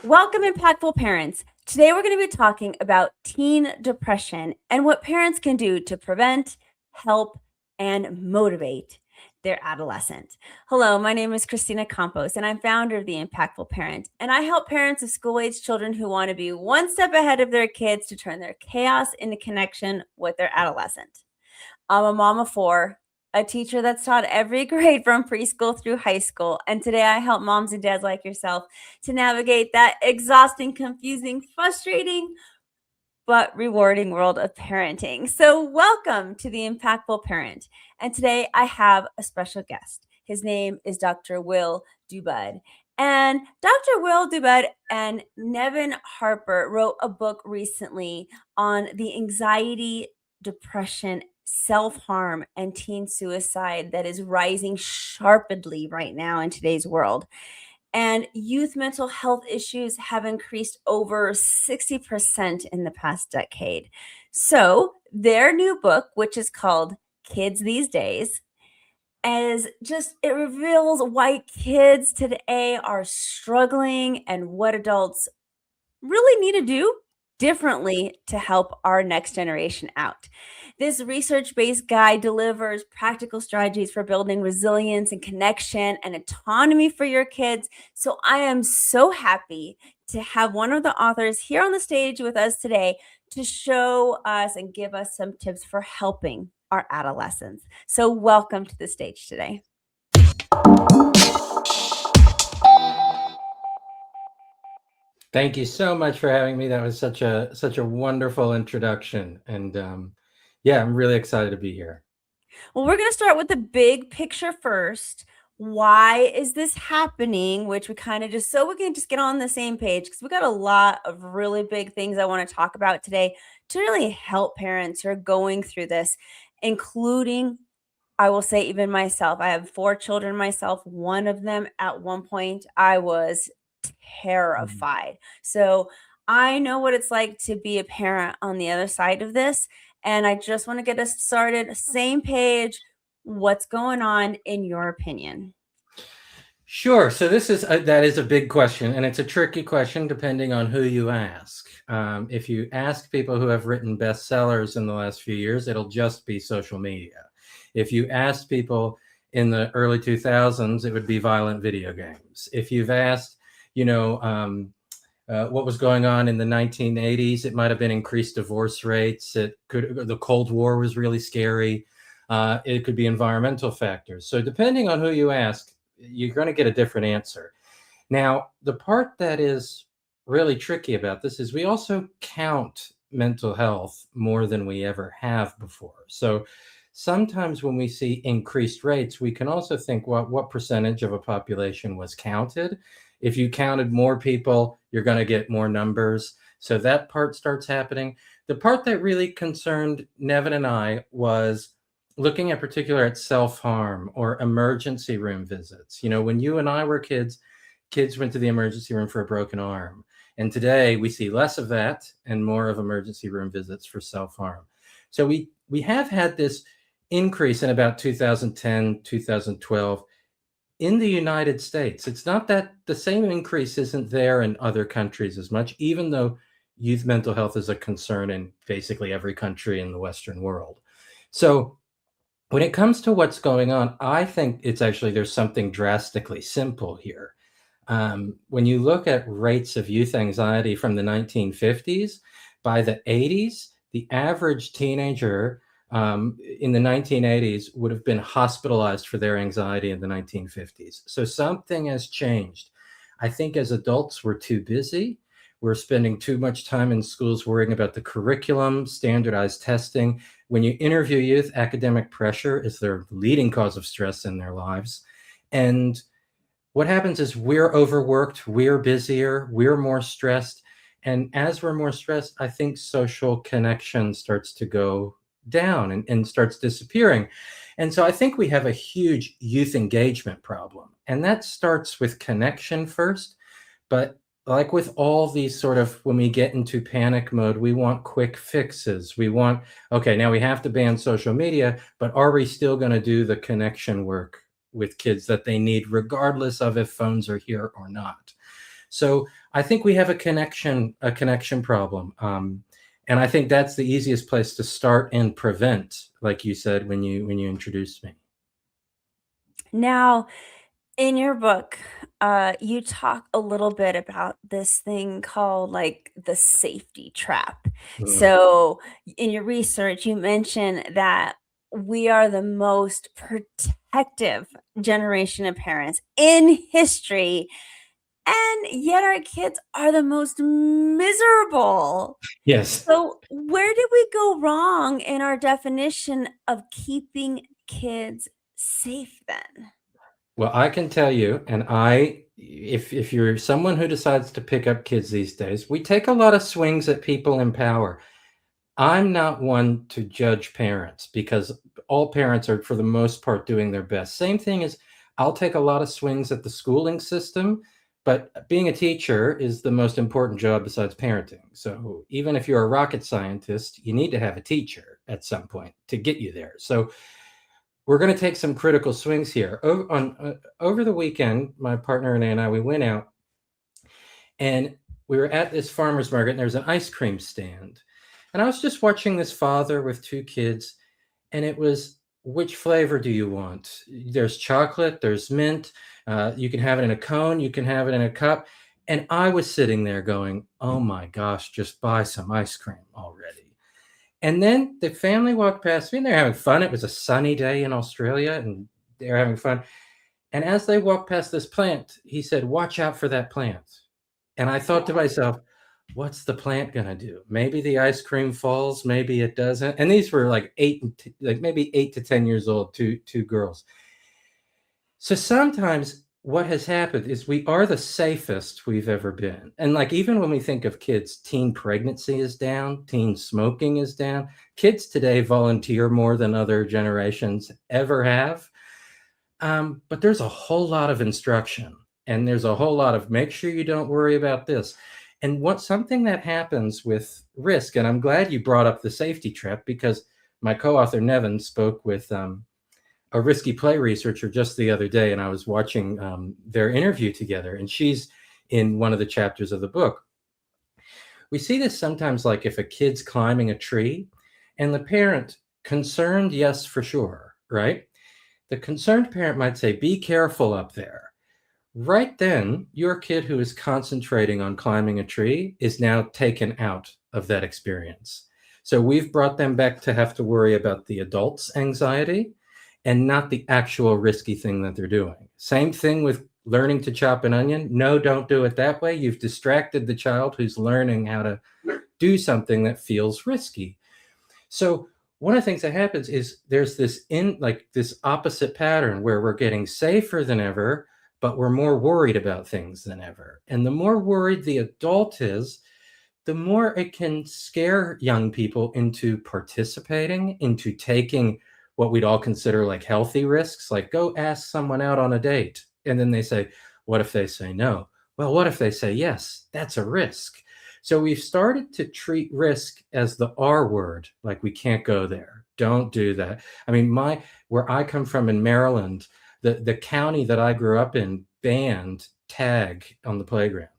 Welcome, impactful parents. Today, we're going to be talking about teen depression and what parents can do to prevent, help, and motivate their adolescent. Hello, my name is Kristina Campos, and I'm founder of The Impactful Parent. And I help parents of school age children who want to be one step ahead of their kids to turn their chaos into connection with their adolescent. I'm a mom of four, a teacher that's taught every grade from preschool through high school. And today I help moms and dads like yourself to navigate that exhausting, confusing, frustrating, but rewarding world of parenting. So, welcome to the Impactful Parent. And today I have a special guest. His name is Dr. Will Dobud. And Dr. Will Dobud and Nevin Harper wrote a book recently on the anxiety, depression, self harm, and teen suicide that is rising sharply right now in today's world. And youth mental health issues have increased over 60% in the past decade. So, their new book, which is called Kids These Days, it reveals why kids today are struggling and what adults really need to do differently to help our next generation out. This research based guide delivers practical strategies for building resilience and connection and autonomy for your kids. So I am so happy to have one of the authors here on the stage with us today to show us and give us some tips for helping our adolescents. So, welcome to the stage today. Thank you so much for having me. That was such a wonderful introduction, and yeah, I'm really excited to be here. Well, we're going to start with the big picture first. Why is this happening? Which we kind of just so we can just get on the same page because we got a lot of really big things I want to talk about today to really help parents who are going through this, including, I will say, even myself. I have 4 children myself. One of them at one point I was Mhm. terrified. So I know what it's like to be a parent on the other side of this. And I just want to get us started, same page. What's going on in your opinion? Sure. So that is a big question, and it's a tricky question depending on who you ask. If you ask people who have written bestsellers in the last few years, it'll just be social media. If you ask people in the early 2000s, it would be violent video games. If you've asked, you know, what was going on in the 1980s, it might have been increased divorce rates. The Cold War was really scary. It could be environmental factors. So depending on who you ask, you're going to get a different answer. Now, the part that is really tricky about this is we also count mental health more than we ever have before. So sometimes when we see increased rates, we can also think what percentage of a population was counted. If you counted more people, you're going to get more numbers. So that part starts happening. The part that really concerned Nevin and I was looking at particular at self-harm or emergency room visits. When you and I were kids, kids went to the emergency room for a broken arm. And today we see less of that and more of emergency room visits for self-harm. So we have had this increase in about 2010, 2012 in the United States. It's not that the same increase isn't there in other countries as much, even though youth mental health is a concern in basically every country in the Western world. So when it comes to what's going on, I think there's something drastically simple here. When you look at rates of youth anxiety from the 1950s, by the 80s, the average teenager in the 1980s would have been hospitalized for their anxiety in the 1950s. So something has changed. I think as adults, we're too busy. We're spending too much time in schools worrying about the curriculum, standardized testing. When you interview youth, academic pressure is their leading cause of stress in their lives. And what happens is we're overworked, we're busier, we're more stressed. And as we're more stressed, I think social connection starts to go down and starts disappearing. And so I think we have a huge youth engagement problem. And that starts with connection first. But like with all these sort of, when we get into panic mode, we want quick fixes. We want, okay, now we have to ban social media, but are we still going to do the connection work with kids that they need, regardless of if phones are here or not? So I think we have a connection problem. And I think that's the easiest place to start and prevent, like you said when you introduced me. Now, in your book, you talk a little bit about this thing called like the safety trap. Mm. So, in your research, you mentioned that we are the most protective generation of parents in history, and yet our kids are the most miserable. Yes. So, where did we go wrong in our definition of keeping kids safe then? Well, I can tell you, and if you're someone who decides to pick up kids these days, we take a lot of swings at people in power. I'm not one to judge parents because all parents are, for the most part, doing their best. Same thing as I'll take a lot of swings at the schooling system, but being a teacher is the most important job besides parenting. So even if you're a rocket scientist, you need to have a teacher at some point to get you there. So we're going to take some critical swings here. Over the weekend, my partner and I, we went out and we were at this farmer's market and there's an ice cream stand. And I was just watching this father with two kids, and it was, which flavor do you want? There's chocolate, there's mint. You can have it in a cone, you can have it in a cup. And I was sitting there going, oh my gosh, just buy some ice cream already. And then the family walked past me and they're having fun. It was a sunny day in Australia and they're having fun. And as they walked past this plant, he said, watch out for that plant. And I thought to myself, what's the plant gonna do? Maybe the ice cream falls, maybe it doesn't. And these were like maybe 8 to 10 years old, two girls. So sometimes what has happened is we are the safest we've ever been. And like even when we think of kids, teen pregnancy is down, teen smoking is down. Kids today volunteer more than other generations ever have. But there's a whole lot of instruction and there's a whole lot of make sure you don't worry about this. And what something that happens with risk, and I'm glad you brought up the safety trap because my co-author Nevin spoke with a risky play researcher just the other day, and I was watching their interview together, and she's in one of the chapters of the book. We see this sometimes, like if a kid's climbing a tree, and the parent, concerned, yes, for sure, right? The concerned parent might say, be careful up there. Right then, your kid who is concentrating on climbing a tree is now taken out of that experience. So we've brought them back to have to worry about the adult's anxiety and not the actual risky thing that they're doing. Same thing with learning to chop an onion. No, don't do it that way. You've distracted the child who's learning how to do something that feels risky. So one of the things that happens is there's this this opposite pattern where we're getting safer than ever, but we're more worried about things than ever. And the more worried the adult is, the more it can scare young people into participating, into taking what we'd all consider like healthy risks, like go ask someone out on a date. And then they say, what if they say no? Well, what if they say yes? That's a risk. So we've started to treat risk as the R word, like we can't go there. Don't do that. I mean, where I come from in Maryland, the county that I grew up in banned tag on the playground.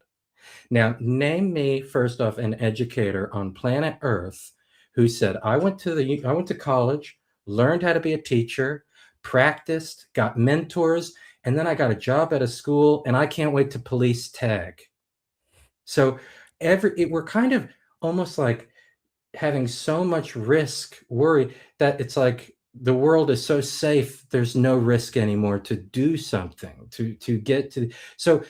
Now, name me first off an educator on planet Earth who said, I went to college, learned how to be a teacher, practiced, got mentors, and then I got a job at a school, and I can't wait to police tag. So we're kind of almost like having so much risk, worry that it's like the world is so safe. There's no risk anymore to do something to get to. So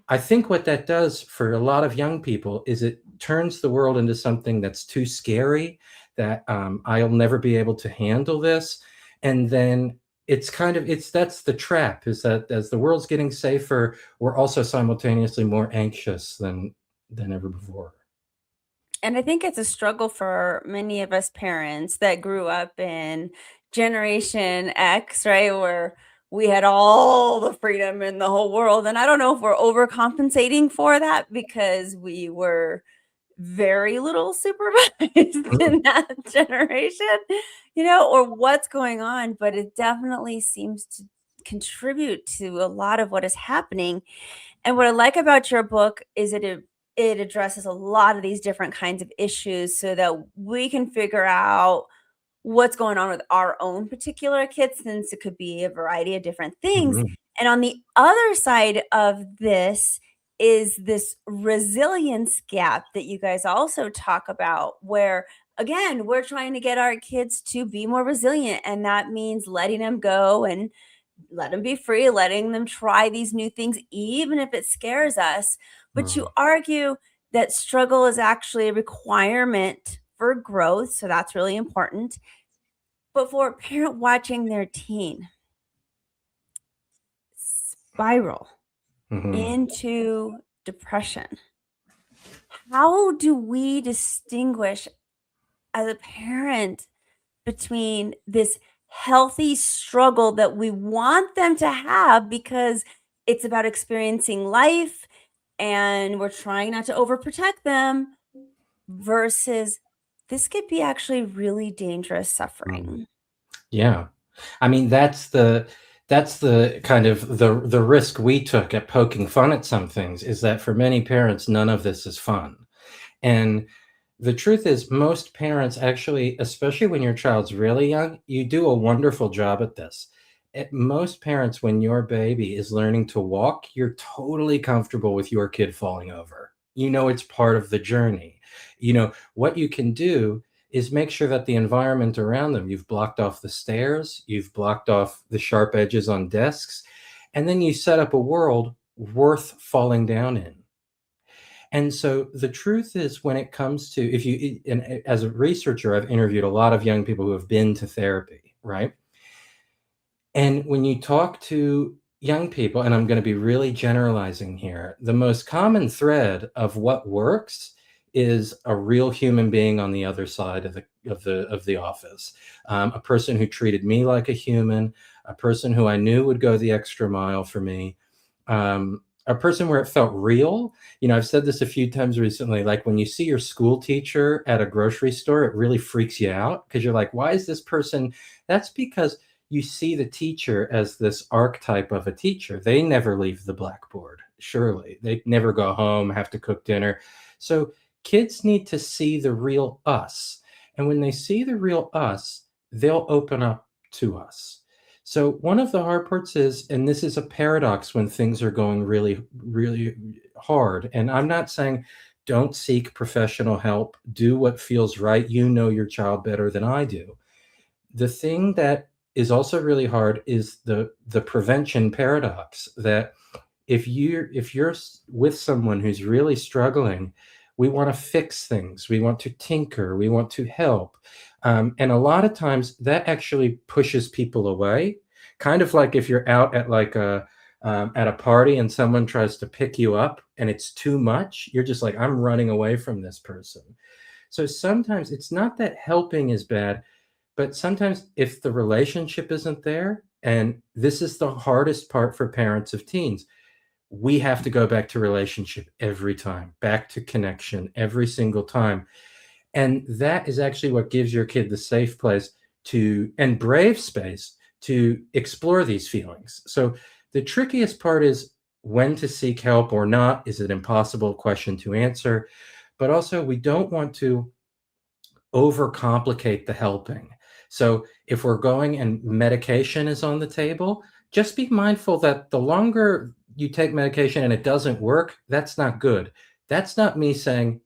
I think what that does for a lot of young people is it turns the world into something that's too scary, that I'll never be able to handle this. And then that's the trap, is that as the world's getting safer, we're also simultaneously more anxious than ever before. And I think it's a struggle for many of us parents that grew up in Generation X, right? Where we had all the freedom in the whole world. And I don't know if we're overcompensating for that because we were very little supervised in that generation, or what's going on. But it definitely seems to contribute to a lot of what is happening. And what I like about your book is it addresses a lot of these different kinds of issues so that we can figure out what's going on with our own particular kids, since it could be a variety of different things. Mhm. And on the other side of this is this resilience gap that you guys also talk about, where again, we're trying to get our kids to be more resilient. And that means letting them go and let them be free, letting them try these new things, even if it scares us. But you Mhm. argue that struggle is actually a requirement for growth. So that's really important. But for a parent watching their teen spiral Mhm. into depression, how do we distinguish as a parent between this healthy struggle that we want them to have because it's about experiencing life and we're trying not to overprotect them, versus this could be actually really dangerous Mhm. suffering? Yeah. I mean, that's the kind of the risk we took at poking fun at some things, is that for many parents, none of this is fun. And the truth is, most parents actually, especially when your child's really young, you do a wonderful job at this. Most parents, when your baby is learning to walk, you're totally comfortable with your kid falling over. You know it's part of the journey. What you can do is make sure that the environment around them, you've blocked off the stairs, you've blocked off the sharp edges on desks, and then you set up a world worth falling down in. And so the truth is, when it comes to, if you, and as a researcher, I've interviewed a lot of young people who have been to therapy, right? And when you talk to young people, and I'm going to be really generalizing here, the most common thread of what works is a real human being on the other side of the office, a person who treated me like a human, a person who I knew would go the extra mile for me, a person where it felt real. I've said this a few times recently. Like when you see your school teacher at a grocery store, it really freaks you out because you're like, why is this person? That's because you see the teacher as this archetype of a teacher. They never leave the blackboard, surely. They never go home, have to cook dinner. So kids need to see the real us. And when they see the real us, they'll open up to us. So one of the hard parts is, and this is a paradox when things are going really, really hard. And I'm not saying don't seek professional help, do what feels right. You know your child better than I do. The thing that is also really hard is the prevention paradox, that if you're with someone who's really struggling, we want to fix things, we want to tinker, we want to help, and a lot of times that actually pushes people away. Kind of like if you're out at like at a party and someone tries to pick you up and it's too much, you're just like, I'm running away from this person. So sometimes it's not that helping is bad, but sometimes if the relationship isn't there, and this is the hardest part for parents of teens, we have to go back to relationship every time, back to connection every single time. And that is actually what gives your kid the safe place to, and brave space to explore these feelings. So the trickiest part is when to seek help or not is an impossible question to answer. But also, we don't want to overcomplicate the helping. So if we're going and medication is on the table, just be mindful that the longer you take medication and it doesn't work, that's not good. That's not me saying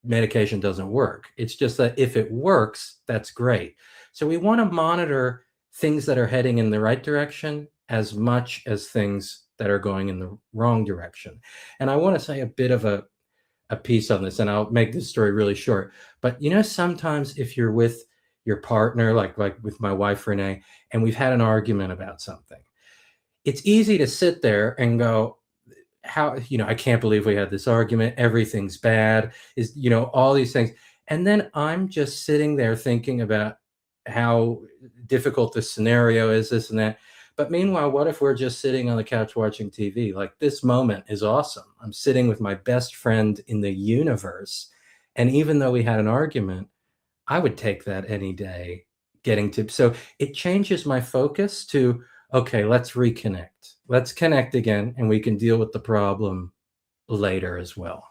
medication doesn't work. It's just that if it works, that's great. So we want to monitor things that are heading in the right direction as much as things that are going in the wrong direction. And I want to say a bit of a piece on this, and I'll make this story really short. But sometimes if you're with your partner, like with my wife Renee, and we've had an argument about something, it's easy to sit there and go, how, I can't believe we had this argument. Everything's bad, is, all these things. And then I'm just sitting there thinking about how difficult this scenario is, this and that. But meanwhile, what if we're just sitting on the couch watching TV? Like, this moment is awesome. I'm sitting with my best friend in the universe. And even though we had an argument, I would take that any day. So it changes my focus to, okay, let's reconnect. let's connect again, and we can deal with the problem later as well.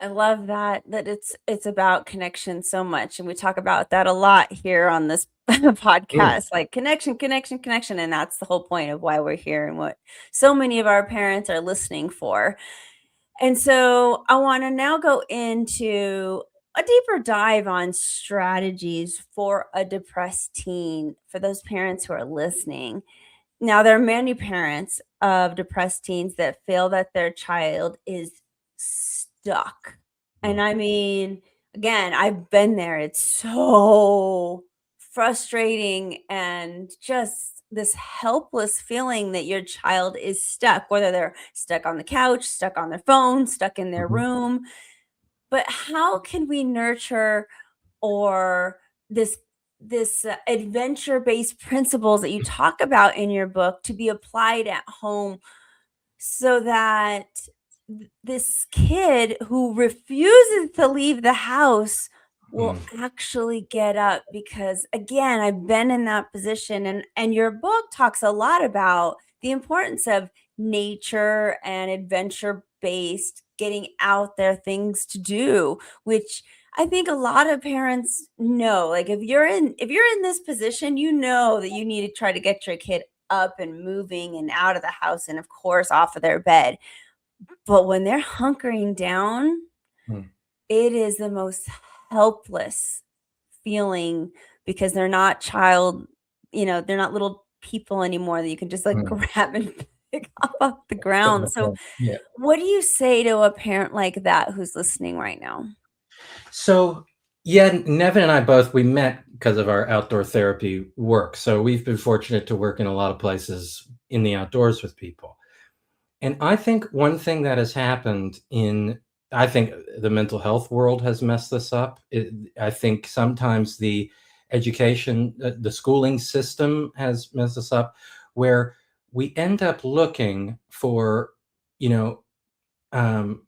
I love that it's about connection so much, and we talk about that a lot here on this podcast, like connection, connection, connection, and that's the whole point of why we're here and what so many of our parents are listening for. And so I want to now go into a deeper dive on strategies for a depressed teen for those parents who are listening. Now, there are many parents of depressed teens that feel that their child is stuck. And I mean, again, I've been there. It's so frustrating and just this helpless feeling that your child is stuck, whether they're stuck on the couch, stuck on their phone, stuck in their Mhm. room. But how can we nurture or this adventure-based principles that you talk about in your book to be applied at home so that this kid who refuses to leave the house will actually get up? Because again, I've been in that position, and your book talks a lot about the importance of nature and adventure based getting out there, things to do, which I think a lot of parents know. Like if you're in this position, you know that you need to try to get your kid up and moving and out of the house and of course off of their bed. But when they're hunkering down, Mm. it is the most helpless feeling because they're not they're not little people anymore that you can just like Mm. grab and pick up off the But ground. the So, yeah. what do you say to a parent like that who's listening right now? So, yeah, Nevin and I both, we met because of our outdoor therapy work. So we've been fortunate to work in a lot of places in the outdoors with people. And I think one thing that has happened I think the mental health world has messed this up. I think sometimes the education, the schooling system has messed us up, where we end up looking for, you know,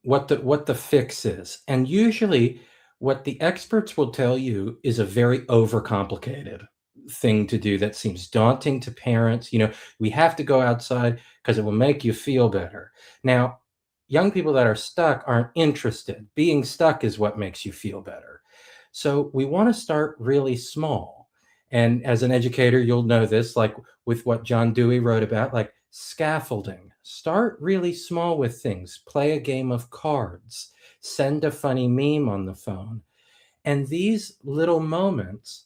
what the fix is. And usually, what the experts will tell you is a very overcomplicated thing to do that seems daunting to parents. We have to go outside because it will make you feel better. Now, young people that are stuck aren't interested. Being stuck is what makes you feel better. So we want to start really small. And as an educator, you'll know this, like with what John Dewey wrote about, like scaffolding. Start really small with things. Play a game of cards. Send a funny meme on the phone. And these little moments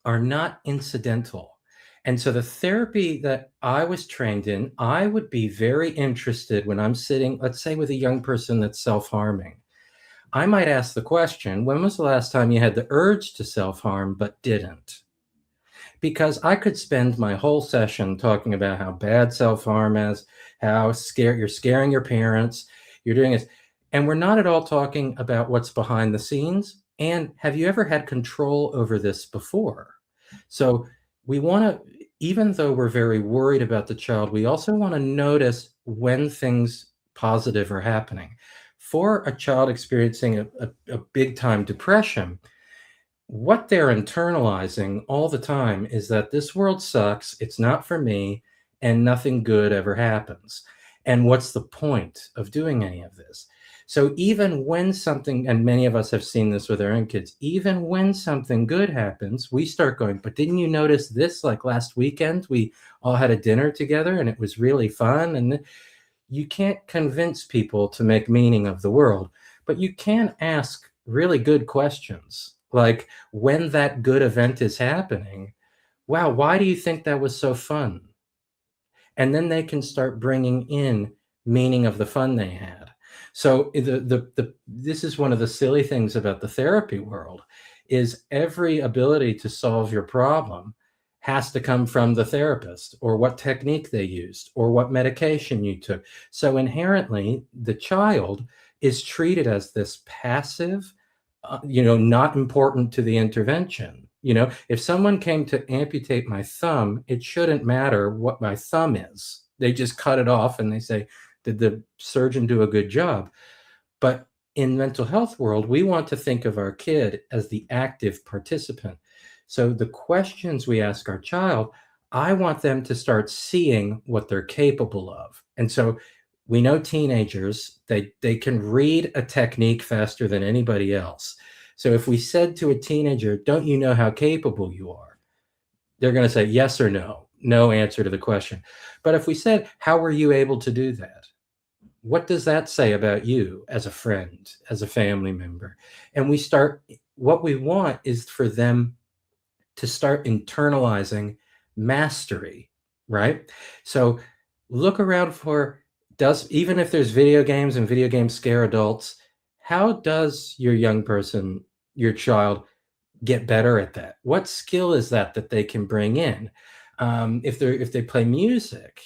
are not incidental. And so the therapy that I was trained in, I would be very interested when I'm sitting, let's say, with a young person that's self-harming. I might ask the question, when was the last time you had the urge to self-harm but didn't? Because I could spend my whole session talking about how bad self-harm is, how you're scaring your parents, you're doing this. And we're not at all talking about what's behind the scenes. And have you ever had control over this before? So we want to, even though we're very worried about the child, we also want to notice when things positive are happening. For a child experiencing a big time depression, what they're internalizing all the time is that this world sucks, it's not for me, and nothing good ever happens. And what's the point of doing any of this? So even when something, and many of us have seen this with our own kids, even when something good happens, we start going, but didn't you notice this? Like last weekend, we all had a dinner together and it was really fun. And you can't convince people to make meaning of the world, but you can ask really good questions. Like when that good event is happening, wow, why do you think that was so fun? And then they can start bringing in meaning of the fun they had. So this is one of the silly things about the therapy world is every ability to solve your problem has to come from the therapist or what technique they used or what medication you took. So inherently, the child is treated as this passive, not important to the intervention. If someone came to amputate my thumb, it shouldn't matter what my thumb is. They just cut it off and they say, did the surgeon do a good job? But in mental health world, we want to think of our kid as the active participant. So the questions we ask our child I want them to start seeing what they're capable of. And so we know teenagers, they can read a technique faster than anybody else. So if we said to a teenager, "Don't you know how capable you are?" They're going to say yes or no. No answer to the question. But if we said, "How were you able to do that?" What does that say about you as a friend, as a family member? And what we want is for them to start internalizing mastery, right? So look around for, even if there's video games and video games scare adults, how does your young person, your child, get better at that? What skill is that they can bring in? If they play music,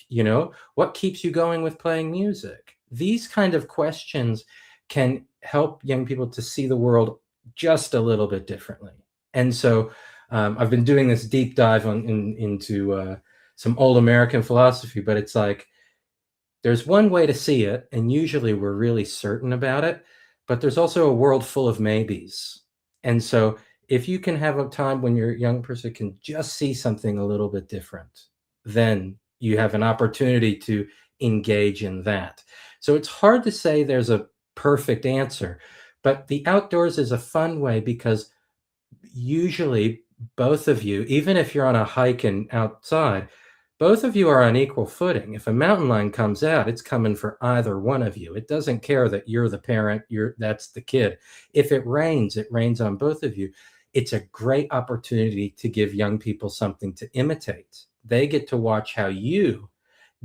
what keeps you going with playing music? These kind of questions can help young people to see the world just a little bit differently. And so I've been doing this deep dive into some old American philosophy, but it's like there's one way to see it, and usually we're really certain about it, but there's also a world full of maybes. And so if you can have a time when your young person can just see something a little bit different, then you have an opportunity to engage in that. So it's hard to say there's a perfect answer, but the outdoors is a fun way because usually both of you, even if you're on a hike and outside, both of you are on equal footing. If a mountain lion comes out, it's coming for either one of you. It doesn't care that you're the parent, that's the kid. If it rains on both of you. It's a great opportunity to give young people something to imitate. They get to watch how you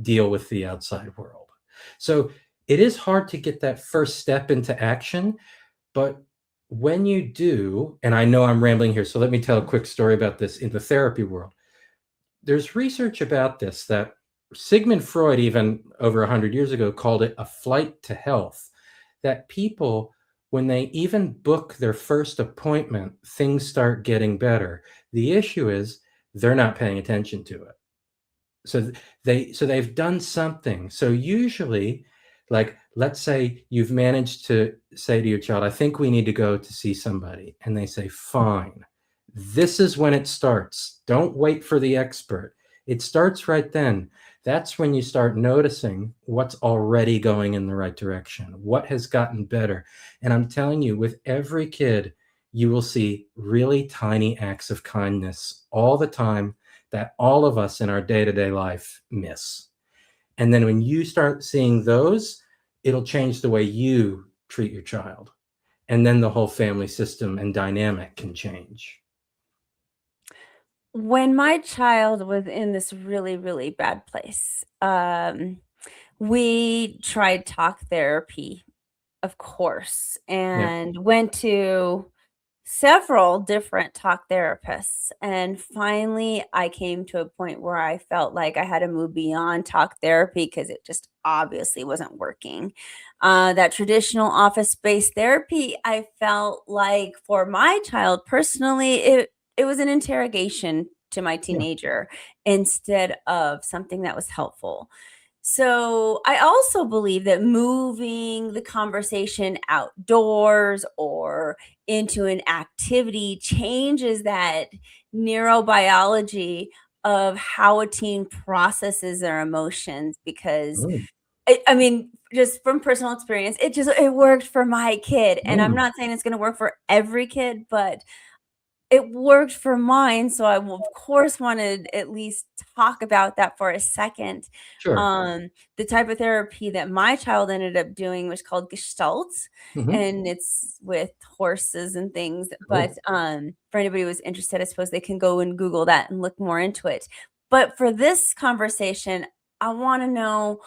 deal with the outside world. So it is hard to get that first step into action, but when you do, and I know I'm rambling here, so let me tell a quick story about this in the therapy world. There's research about this that Sigmund Freud, even over 100 years ago, called it a flight to health. That people, when they even book their first appointment, things start getting better. The issue is they're not paying attention to it. So they've done something. So usually, like, let's say you've managed to say to your child, "I think we need to go to see somebody." And they say, "Fine." This is when it starts. Don't wait for the expert. It starts right then. That's when you start noticing what's already going in the right direction, what has gotten better. And I'm telling you, with every kid, you will see really tiny acts of kindness all the time that all of us in our day-to-day life miss. And then when you start seeing those, it'll change the way you treat your child. And then the whole family system and dynamic can change. When my child was in this really, really bad place, we tried talk therapy, of course, Yeah. and went to several different talk therapists. And finally, I came to a point where I felt like I had to move beyond talk therapy because it just obviously wasn't working. That traditional office based therapy, I felt like for my child personally, it was an interrogation to my Yeah. teenager instead of something that was helpful. So I also believe that moving the conversation outdoors or into an activity changes that neurobiology of how a teen processes their emotions because Mm. I mean, just from personal experience, it worked for my kid, and I'm Mm. not saying it's gonna work for every kid, but it worked for mine, so I will, of course, wanna at least talk about that for a second. Sure. The type of therapy that my child ended up doing was called Gestalt, Hmm. and it's with horses and things, but, Cool. for anybody who's interested, I suppose they can go and Google that and look more into it. But for this conversation, I wanna know,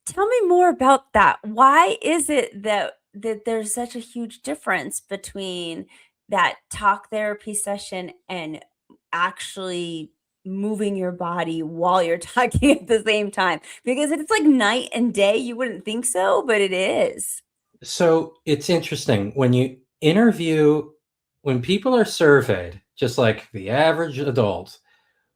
tell me more about that. Why is it that there's such a huge difference between that talk therapy session and actually moving your body while you're talking at the same time? Because it's like night and day. You wouldn't think so, but it is. So it's interesting when people are surveyed, just like the average adult,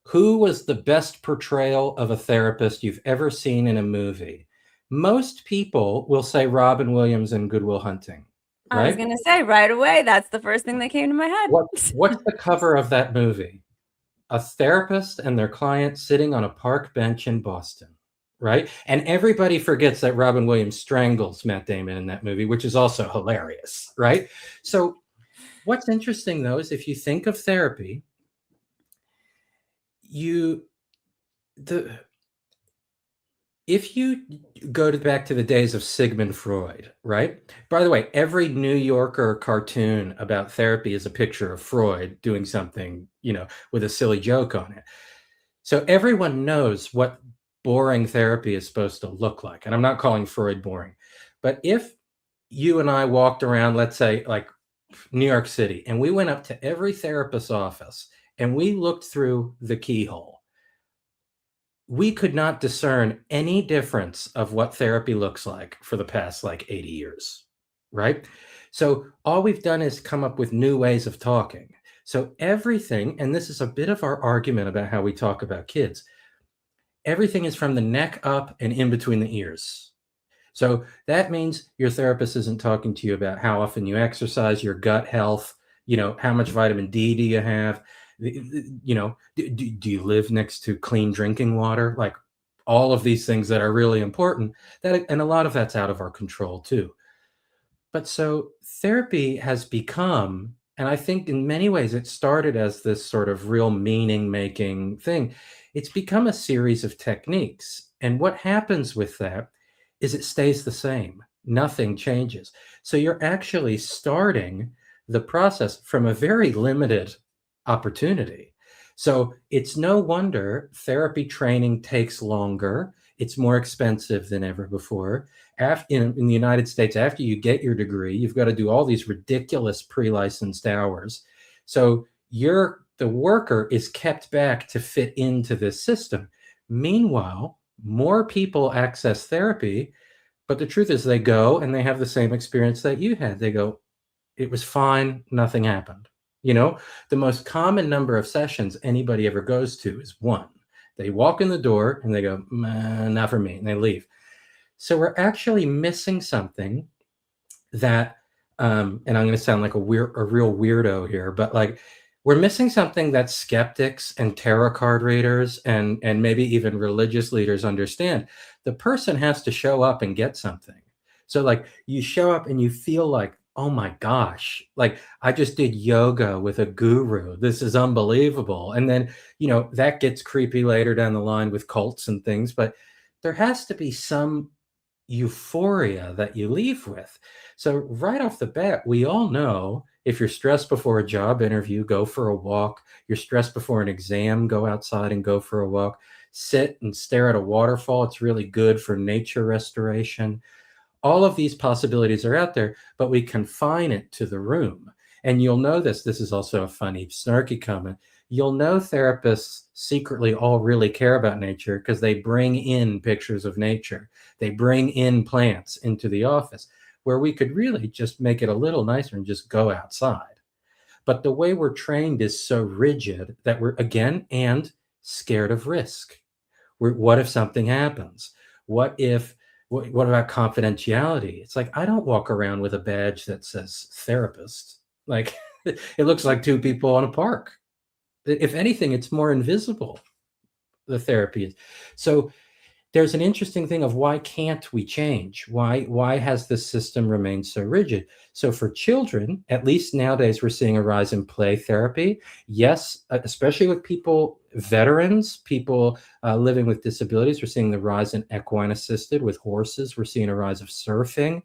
who was the best portrayal of a therapist you've ever seen in a movie? Most people will say Robin Williams in Good Will Hunting, I was right? gonna say right away, that's the first thing that came to my head. What's the cover of that movie? a therapist and their client sitting on a park bench in Boston, right? And everybody forgets that Robin Williams strangles Matt Damon in that movie, which is also hilarious, right? So what's interesting though is if you think of therapy, you the if you go back to the days of Sigmund Freud, right? By the way, every New Yorker cartoon about therapy is a picture of Freud doing something, with a silly joke on it. So everyone knows what boring therapy is supposed to look like. And I'm not calling Freud boring. But if you and I walked around, let's say like New York City, and we went up to every therapist's office and we looked through the keyhole, we could not discern any difference of what therapy looks like for the past like 80 years, right? So all we've done is come up with new ways of talking. So everything, and this is a bit of our argument about how we talk about kids, everything is from the neck up and in between the ears. So that means your therapist isn't talking to you about how often you exercise, your gut health, how much vitamin D do you have, do you live next to clean drinking water? Like all of these things that are really important, and a lot of that's out of our control too. But so therapy has become, and I think in many ways it started as this sort of real meaning making thing. It's become a series of techniques. And what happens with that is it stays the same. Nothing changes. So you're actually starting the process from a very limited opportunity. So it's no wonder therapy training takes longer. It's more expensive than ever before. In the United States, after you get your degree, you've got to do all these ridiculous pre-licensed hours. So the worker is kept back to fit into this system. Meanwhile, more people access therapy, but the truth is they go and they have the same experience that you had. They go, it was fine, nothing happened. The most common number of sessions anybody ever goes to is one. They walk in the door and they go, not for me, and they leave. So we're actually missing something that, and I'm going to sound like a real weirdo here, but like we're missing something that skeptics and tarot card readers and maybe even religious leaders understand. The person has to show up and get something. So like you show up and you feel like, oh my gosh, like I just did yoga with a guru. This is unbelievable. And then, that gets creepy later down the line with cults and things, but there has to be some euphoria that you leave with. So right off the bat, we all know if you're stressed before a job interview, go for a walk. You're stressed before an exam, go outside and go for a walk. Sit and stare at a waterfall. It's really good for nature restoration. All of these possibilities are out there, but we confine it to the room. And you'll know this is also a funny, snarky comment. You'll know therapists secretly all really care about nature because they bring in pictures of nature. They bring in plants into the office where we could really just make it a little nicer and just go outside. But the way we're trained is so rigid that we're, again, and scared of risk. What if something happens? What about confidentiality? It's like, I don't walk around with a badge that says therapist. Like it looks like two people on a park. If anything, it's more invisible, the therapy is. So there's an interesting thing of why can't we change? Why has this system remained so rigid? So for children, at least nowadays, we're seeing a rise in play therapy. Yes, especially with veterans, people living with disabilities. We're seeing the rise in equine assisted with horses. We're seeing a rise of surfing.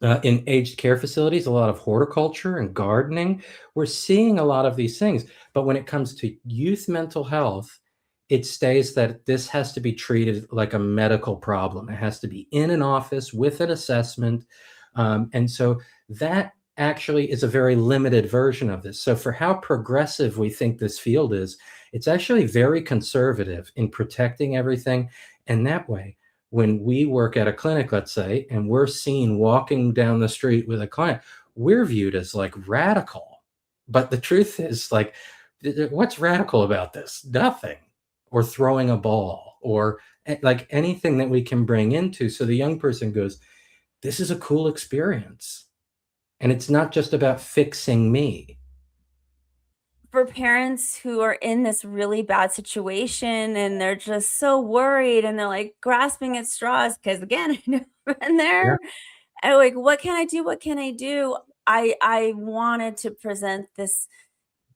In aged care facilities, a lot of horticulture and gardening. We're seeing a lot of these things. But when it comes to youth mental health, it states that this has to be treated like a medical problem. It has to be in an office with an assessment. And so that actually is a very limited version of this. So for how progressive we think this field is, it's actually very conservative in protecting everything. And that way, when we work at a clinic, let's say, and we're seen walking down the street with a client, we're viewed as like radical. But the truth is, like, what's radical about this? Nothing. Or throwing a ball, or like anything that we can bring into. So the young person goes, this is a cool experience. And it's not just about fixing me. for parents who are in this really bad situation and they're just so worried and they're like grasping at straws because again, I've been Yeah. there. And like, what can I do? What can I do? I wanted to present this.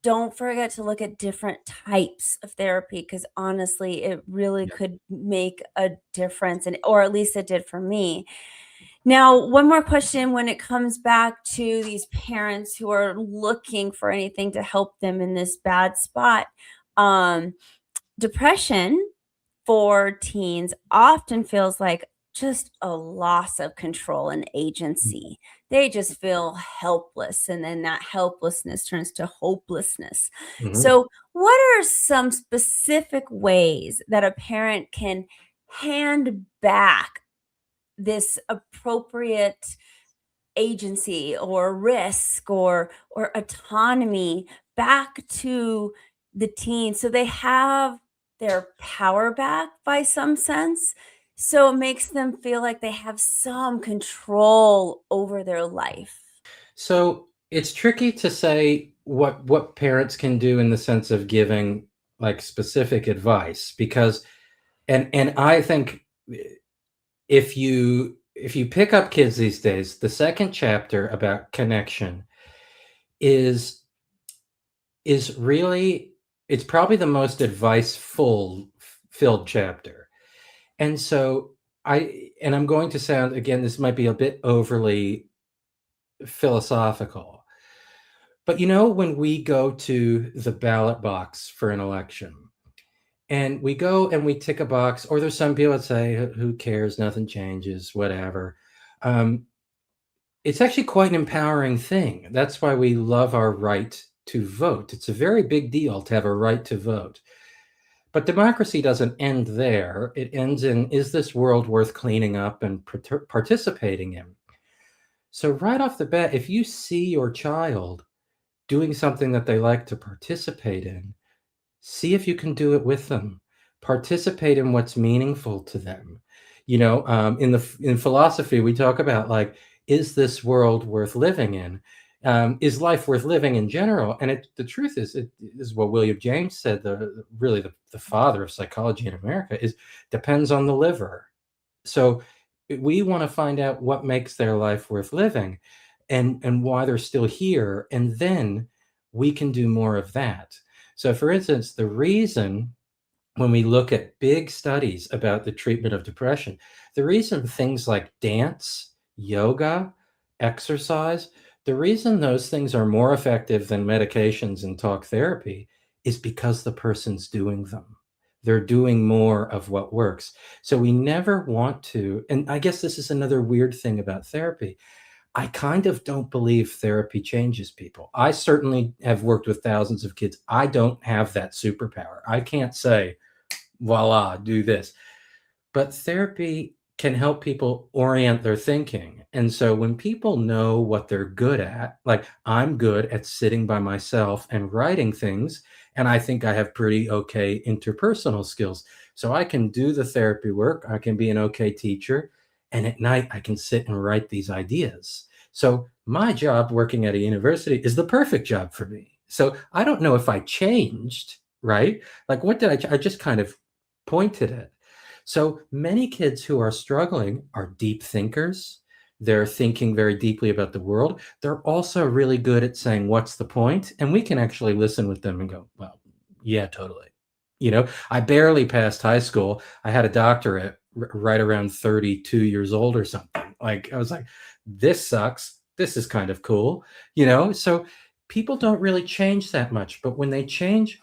Don't forget to look at different types of therapy because honestly, it really Yeah. could make a difference, and or at least it did for me. Now, one more question when it comes back to these parents who are looking for anything to help them in this bad spot. Um, Depression for teens often feels like just a loss of control and agency. They just feel helpless, and then that helplessness turns to hopelessness. Mhm. So, what are some specific ways that a parent can hand back this appropriate agency or risk or autonomy back to the teen so they have their power back by some sense, so it makes them feel like they have some control over their life? So it's tricky to say what parents can do in the sense of giving like specific advice because and I think if you pick up kids these days, the second chapter about connection is is really it's probably the most advice-full filled chapter. And so I'm going to sound again, this might be a bit overly philosophical. But when we go to the ballot box for an election and we go and we tick a box, or there's some people that say, who cares? Nothing changes, whatever. Um, it's actually quite an empowering thing. That's why we love our right to vote. It's a very big deal to have a right to vote. But democracy doesn't end there. It ends in, is this world worth cleaning up and participating in? So, right off the bat, if you see your child doing something that they like to participate in, see if you can do it with them. Participate in what's meaningful to them. In philosophy, we talk about like, is this world worth living in? Is life worth living in general? And the truth is, it is what William James said. Really the father of psychology in America is depends on the liver. So we want to find out what makes their life worth living and why they're still here. And then we can do more of that. So, for instance, the reason when we look at big studies about the treatment of depression, the reason things like dance, yoga, exercise, the reason those things are more effective than medications and talk therapy is because the person's doing them. They're doing more of what works. So we never want to, and I guess this is another weird thing about therapy. I kind of don't believe therapy changes people. I certainly have worked with thousands of kids. I don't have that superpower. I can't say, voila, do this. But therapy can help people orient their thinking. And so when people know what they're good at, like I'm good at sitting by myself and writing things, and I think I have pretty okay interpersonal skills. So I can do the therapy work, I can be an okay teacher, and at night I can sit and write these ideas. So my job working at a university is the perfect job for me. So I don't know if I changed, right? Like what did I just kind of pointed at. So many kids who are struggling are deep thinkers. They're thinking very deeply about the world. They're also really good at saying, what's the point? And we can actually listen with them and go, well, yeah, totally. I barely passed high school. I had a doctorate right around 32 years old or something. Like, I was like, this sucks. This is kind of cool. So people don't really change that much. But when they change,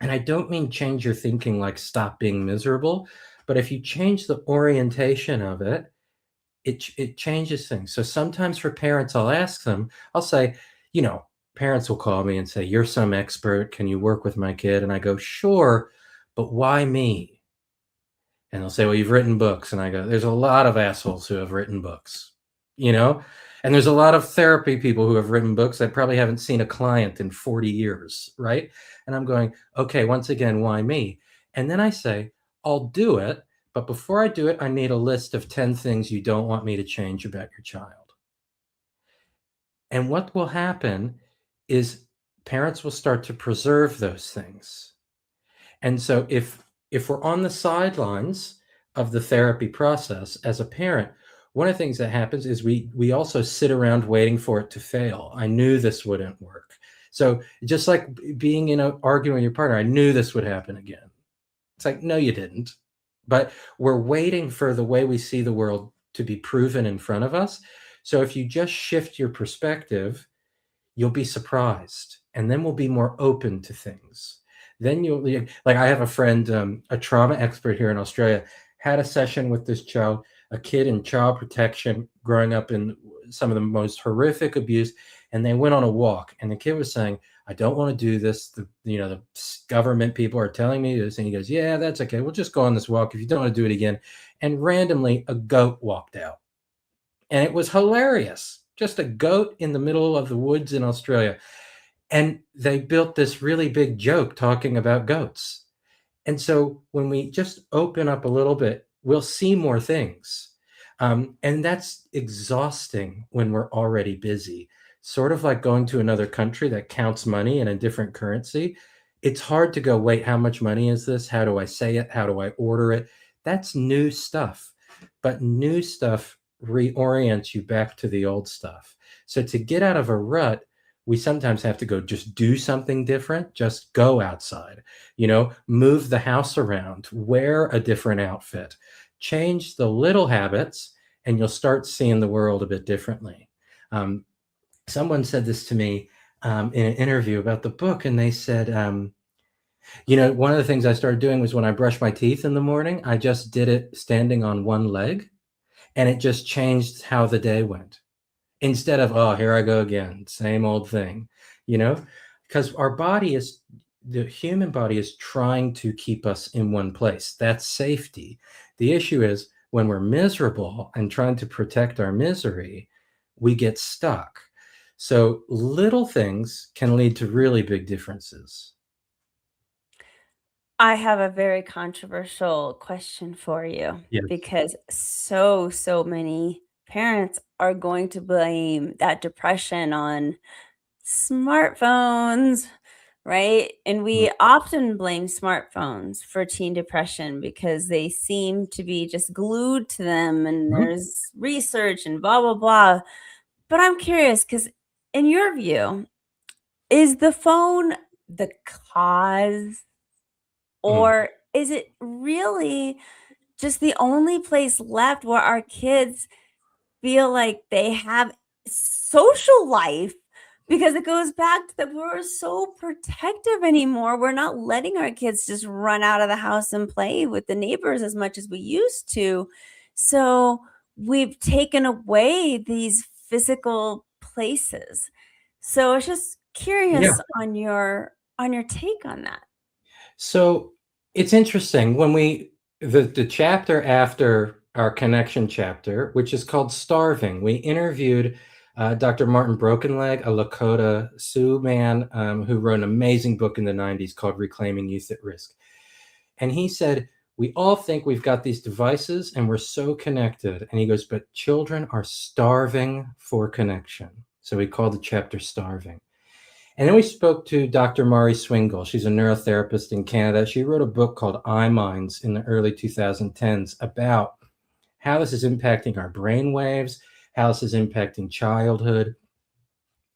and I don't mean change your thinking like stop being miserable, but if you change the orientation of it, it changes things. So sometimes for parents, I'll ask them, I'll say, parents will call me and say, you're some expert. Can you work with my kid? And I go, sure, but why me? And they'll say, well, you've written books. And I go, there's a lot of assholes who have written books, you know? And there's a lot of therapy people who have written books that probably haven't seen a client in 40 years, right? And I'm going, okay, once again, why me? And then I say, I'll do it. But before I do it, I need a list of 10 things you don't want me to change about your child. And what will happen is parents will start to preserve those things. And so if we're on the sidelines of the therapy process as a parent, one of the things that happens is we also sit around waiting for it to fail. I knew this wouldn't work. So just like being in an argument with your partner, I knew this would happen again. It's like, no, you didn't. But we're waiting for the way we see the world to be proven in front of us. So if you just shift your perspective, you'll be surprised, and then we'll be more open to things. Then you'll, like, I have a friend, a trauma expert here in Australia, had a session with this child, a kid in child protection, growing up in some of the most horrific abuse, and they went on a walk, and the kid was saying, I don't want to do this. The government people are telling me this. And he goes, yeah, that's okay. We'll just go on this walk if you don't want to do it again. And randomly, a goat walked out. And it was hilarious. Just a goat in the middle of the woods in Australia. And they built this really big joke talking about goats. And so when we just open up a little bit, we'll see more things. And that's exhausting when we're already busy. Sort of like going to another country that counts money in a different currency. It's hard to go, wait, how much money is this? How do I say it? How do I order it? That's new stuff. But new stuff reorients you back to the old stuff. So to get out of a rut, we sometimes have to go just do something different, just go outside, move the house around, wear a different outfit, change the little habits, and you'll start seeing the world a bit differently. Someone said this to me in an interview about the book, and they said, one of the things I started doing was when I brush my teeth in the morning, I just did it standing on one leg, and it just changed how the day went. Instead of, oh, here I go again, same old thing, because the human body is trying to keep us in one place. That's safety. The issue is when we're miserable and trying to protect our misery, we get stuck. So little things can lead to really big differences. I have a very controversial question for you Yes. because so many parents are going to blame that depression on smartphones, right? And Mm. we often blame smartphones for teen depression because they seem to be just glued to them and Mhm. there's research and blah, blah, blah. But I'm curious because, in your view, is the phone the cause, Mm. or is it really just the only place left where our kids feel like they have social life? Because it goes back to that we're so protective anymore. We're not letting our kids just run out of the house and play with the neighbors as much as we used to. So we've taken away these physical places. So I was just Yeah. curious on your take on that. So it's interesting when the chapter after our connection chapter, which is called Starving, we interviewed Dr. Martin Brokenleg, a Lakota Sioux man who wrote an amazing book in the 90s called Reclaiming Youth at Risk. And he said, we all think we've got these devices and we're so connected. And he goes, but children are starving for connection. So we called the chapter Starving. And then we spoke to Dr. Mari Swingle. She's a neurotherapist in Canada. She wrote a book called iMinds in the early 2010s about how this is impacting our brain waves, how this is impacting childhood.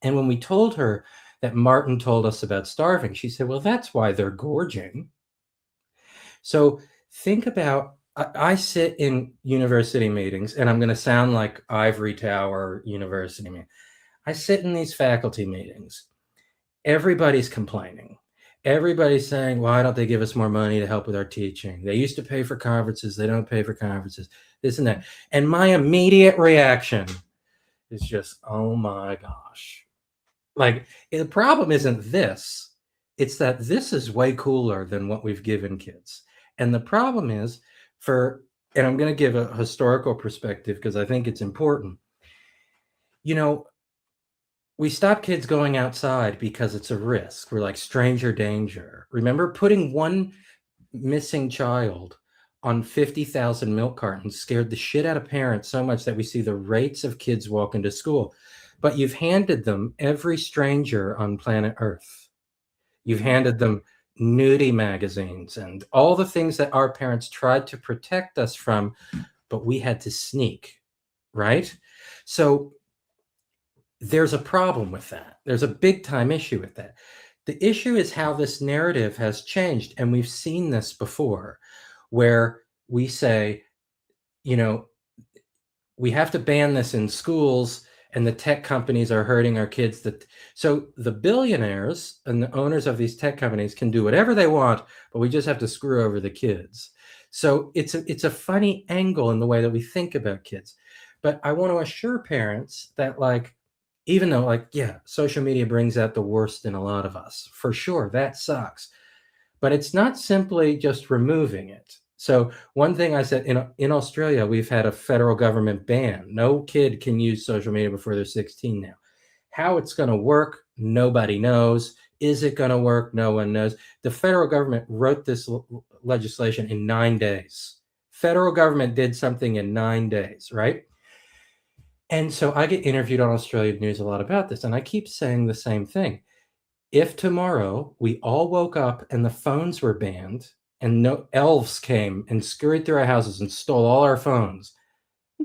And when we told her that Martin told us about starving, she said, well, that's why they're gorging. So think about, I sit in university meetings, and I'm going to sound like ivory tower university meeting. I sit in these faculty meetings. Everybody's complaining. Everybody's saying, why don't they give us more money to help with our teaching? They used to pay for conferences. They don't pay for conferences, this and that. And my immediate reaction is just, oh my gosh. Like, the problem isn't this. It's that this is way cooler than what we've given kids. And the problem is and I'm going to give a historical perspective because I think it's important. We stop kids going outside because it's a risk. We're like stranger danger. Remember, putting one missing child on 50,000 milk cartons scared the shit out of parents so much that we see the rates of kids walking to school. but you've handed them every stranger on planet Earth. You've handed them nudie magazines and all the things that our parents tried to protect us from, but we had to sneak, right? So there's a problem with that. There's a big time issue with that. The issue is how this narrative has changed. And we've seen this before, where we say, you know, we have to ban this in schools and the tech companies are hurting our kids. So the billionaires and the owners of these tech companies can do whatever they want, but we just have to screw over the kids. So it's a funny angle in the way that we think about kids. But I want to assure parents that, like, even though, like, yeah, social media brings out the worst in a lot of us, for sure, that sucks. But it's not simply just removing it. So one thing I said, in Australia, we've had a federal government ban. No kid can use social media before they're 16 now. How it's going to work, nobody knows. Is it going to work? No one knows. The federal government wrote this legislation in 9 days. Federal government did something in 9 days, right? And so I get interviewed on Australian news a lot about this, and I keep saying the same thing. If tomorrow we all woke up and the phones were banned and no elves came and scurried through our houses and stole all our phones,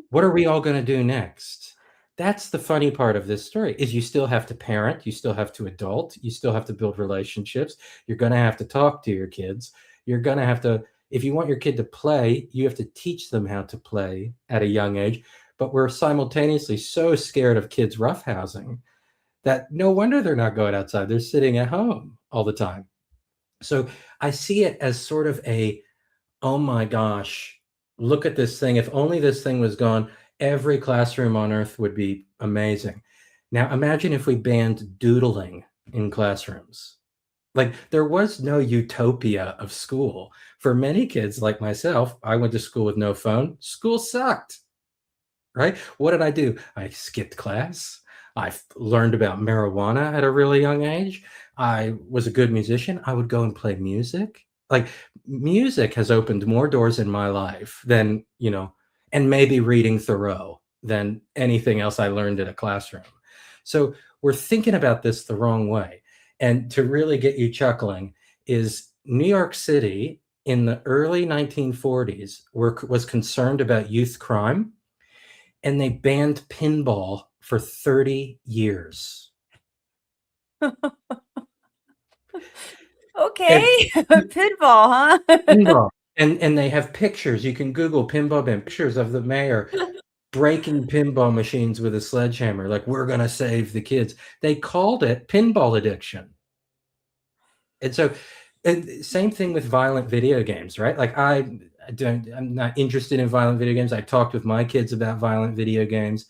what are we all going to do next? That's the funny part of this story, is you still have to parent, you still have to adult, you still have to build relationships. You're going to have to talk to your kids. You're going to have to, if you want your kid to play, you have to teach them how to play at a young age. But we're simultaneously so scared of kids roughhousing that no wonder they're not going outside. They're sitting at home all the time. So I see it as sort of a, oh my gosh, look at this thing. If only this thing was gone, every classroom on earth would be amazing. Now imagine if we banned doodling in classrooms. Like, there was no utopia of school. For many kids like myself, I went to school with no phone. School sucked, right? What did I do? I skipped class. I learned about marijuana at a really young age. I was a good musician. I would go and play music. Like, music has opened more doors in my life than, and maybe reading Thoreau, than anything else I learned in a classroom. So we're thinking about this the wrong way. And to really get you chuckling is New York City in the early 1940s was concerned about youth crime, and they banned pinball for 30 years. Okay. Pinball, huh? Pinball. And they have pictures. You can Google pinball ban, pictures of the mayor breaking pinball machines with a sledgehammer. Like, we're going to save the kids. They called it pinball addiction. And so, and same thing with violent video games, right? Like, I'm not interested in violent video games. I talked with my kids about violent video games.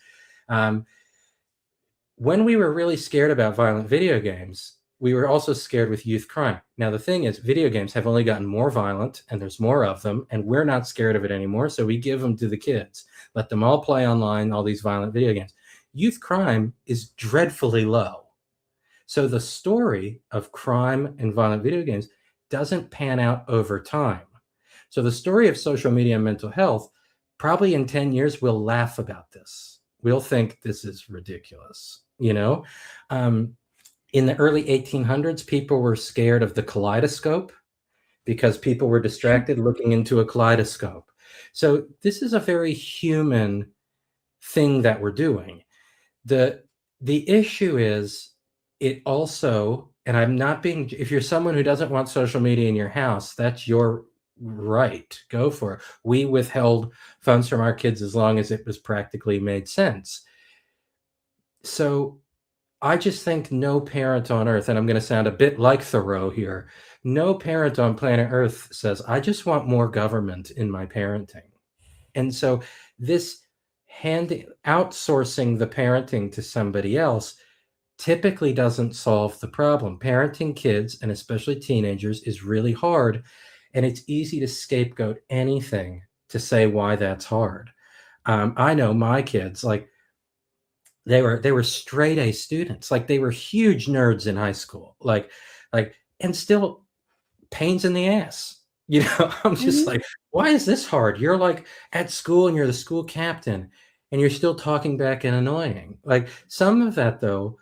When we were really scared about violent video games, we were also scared with youth crime. Now, the thing is, video games have only gotten more violent and there's more of them, and we're not scared of it anymore. So we give them to the kids, let them all play online, all these violent video games. Youth crime is dreadfully low. So the story of crime and violent video games doesn't pan out over time. So the story of social media and mental health, probably in 10 years, we'll laugh about this. We'll think this is ridiculous. In the early 1800s, people were scared of the kaleidoscope because people were distracted looking into a kaleidoscope. So this is a very human thing that we're doing. The issue is, it also, and I'm not being, if you're someone who doesn't want social media in your house, that's your right. Go for it. We withheld funds from our kids as long as it was practically made sense. So I just think no parent on earth, and I'm going to sound a bit like Thoreau here, no parent on planet Earth says, I just want more government in my parenting. And so this outsourcing the parenting to somebody else typically doesn't solve the problem. Parenting kids, and especially teenagers, is really hard, and it's easy to scapegoat anything to say why that's hard. I know my kids, like, they were straight A students, like they were huge nerds in high school, like, and still pains in the ass. I'm just like, why is this hard? You're like at school and you're the school captain. and you're still talking back and annoying. Like, some of that though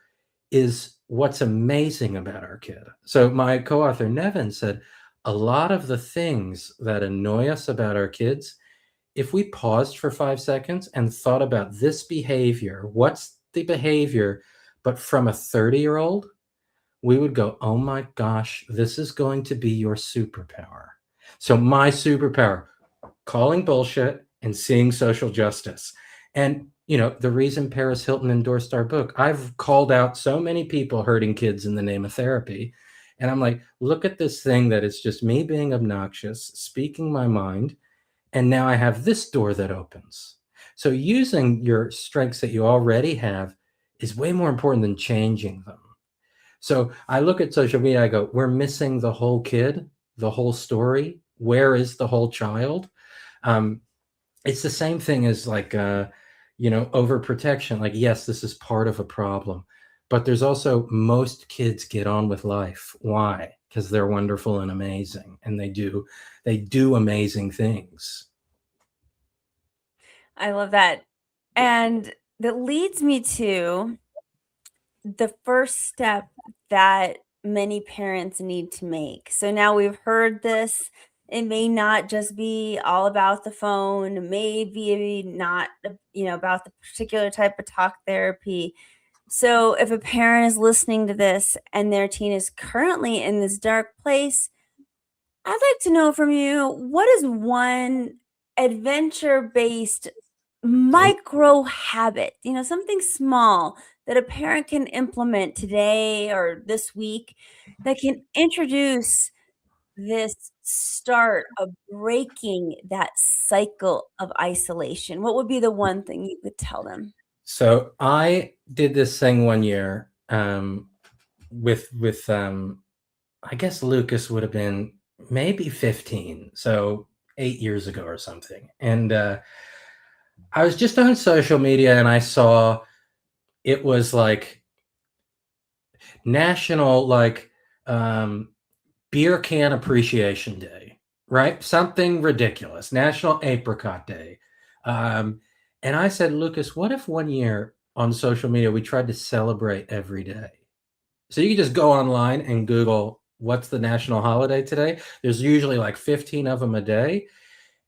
is what's amazing about our kid. So my co-author Nevin said a lot of the things that annoy us about our kids, if we paused for 5 seconds and thought about this behavior, what's the behavior, but from a 30-year-old, we would go, oh my gosh, this is going to be your superpower. So my superpower, calling bullshit and seeing social justice. And, the reason Paris Hilton endorsed our book, I've called out so many people hurting kids in the name of therapy. And I'm like, look at this thing that is just me being obnoxious, speaking my mind. And now I have this door that opens. So using your strengths that you already have is way more important than changing them. So I look at social media, I go, we're missing the whole kid, the whole story. Where is the whole child? It's the same thing as like, overprotection. Like, yes, this is part of a problem, but there's also, most kids get on with life. Why? Because they're wonderful and amazing, and they do amazing things. I love that. And that leads me to the first step that many parents need to make. So now we've heard this. It may not just be all about the phone, it may be not, about the particular type of talk therapy. So if a parent is listening to this and their teen is currently in this dark place, I'd like to know from you, what is one adventure-based micro habit, something small that a parent can implement today or this week that can introduce this start of breaking that cycle of isolation? What would be the one thing you could tell them? So I did this thing one year, with I guess Lucas would have been maybe 15, so 8 years ago or something. And I was just on social media and I saw it was like national, like, beer can appreciation day, right? Something ridiculous. National apricot day. And I said, Lucas, what if one year on social media we tried to celebrate every day? So you can just go online and Google what's the national holiday today. There's usually like 15 of them a day.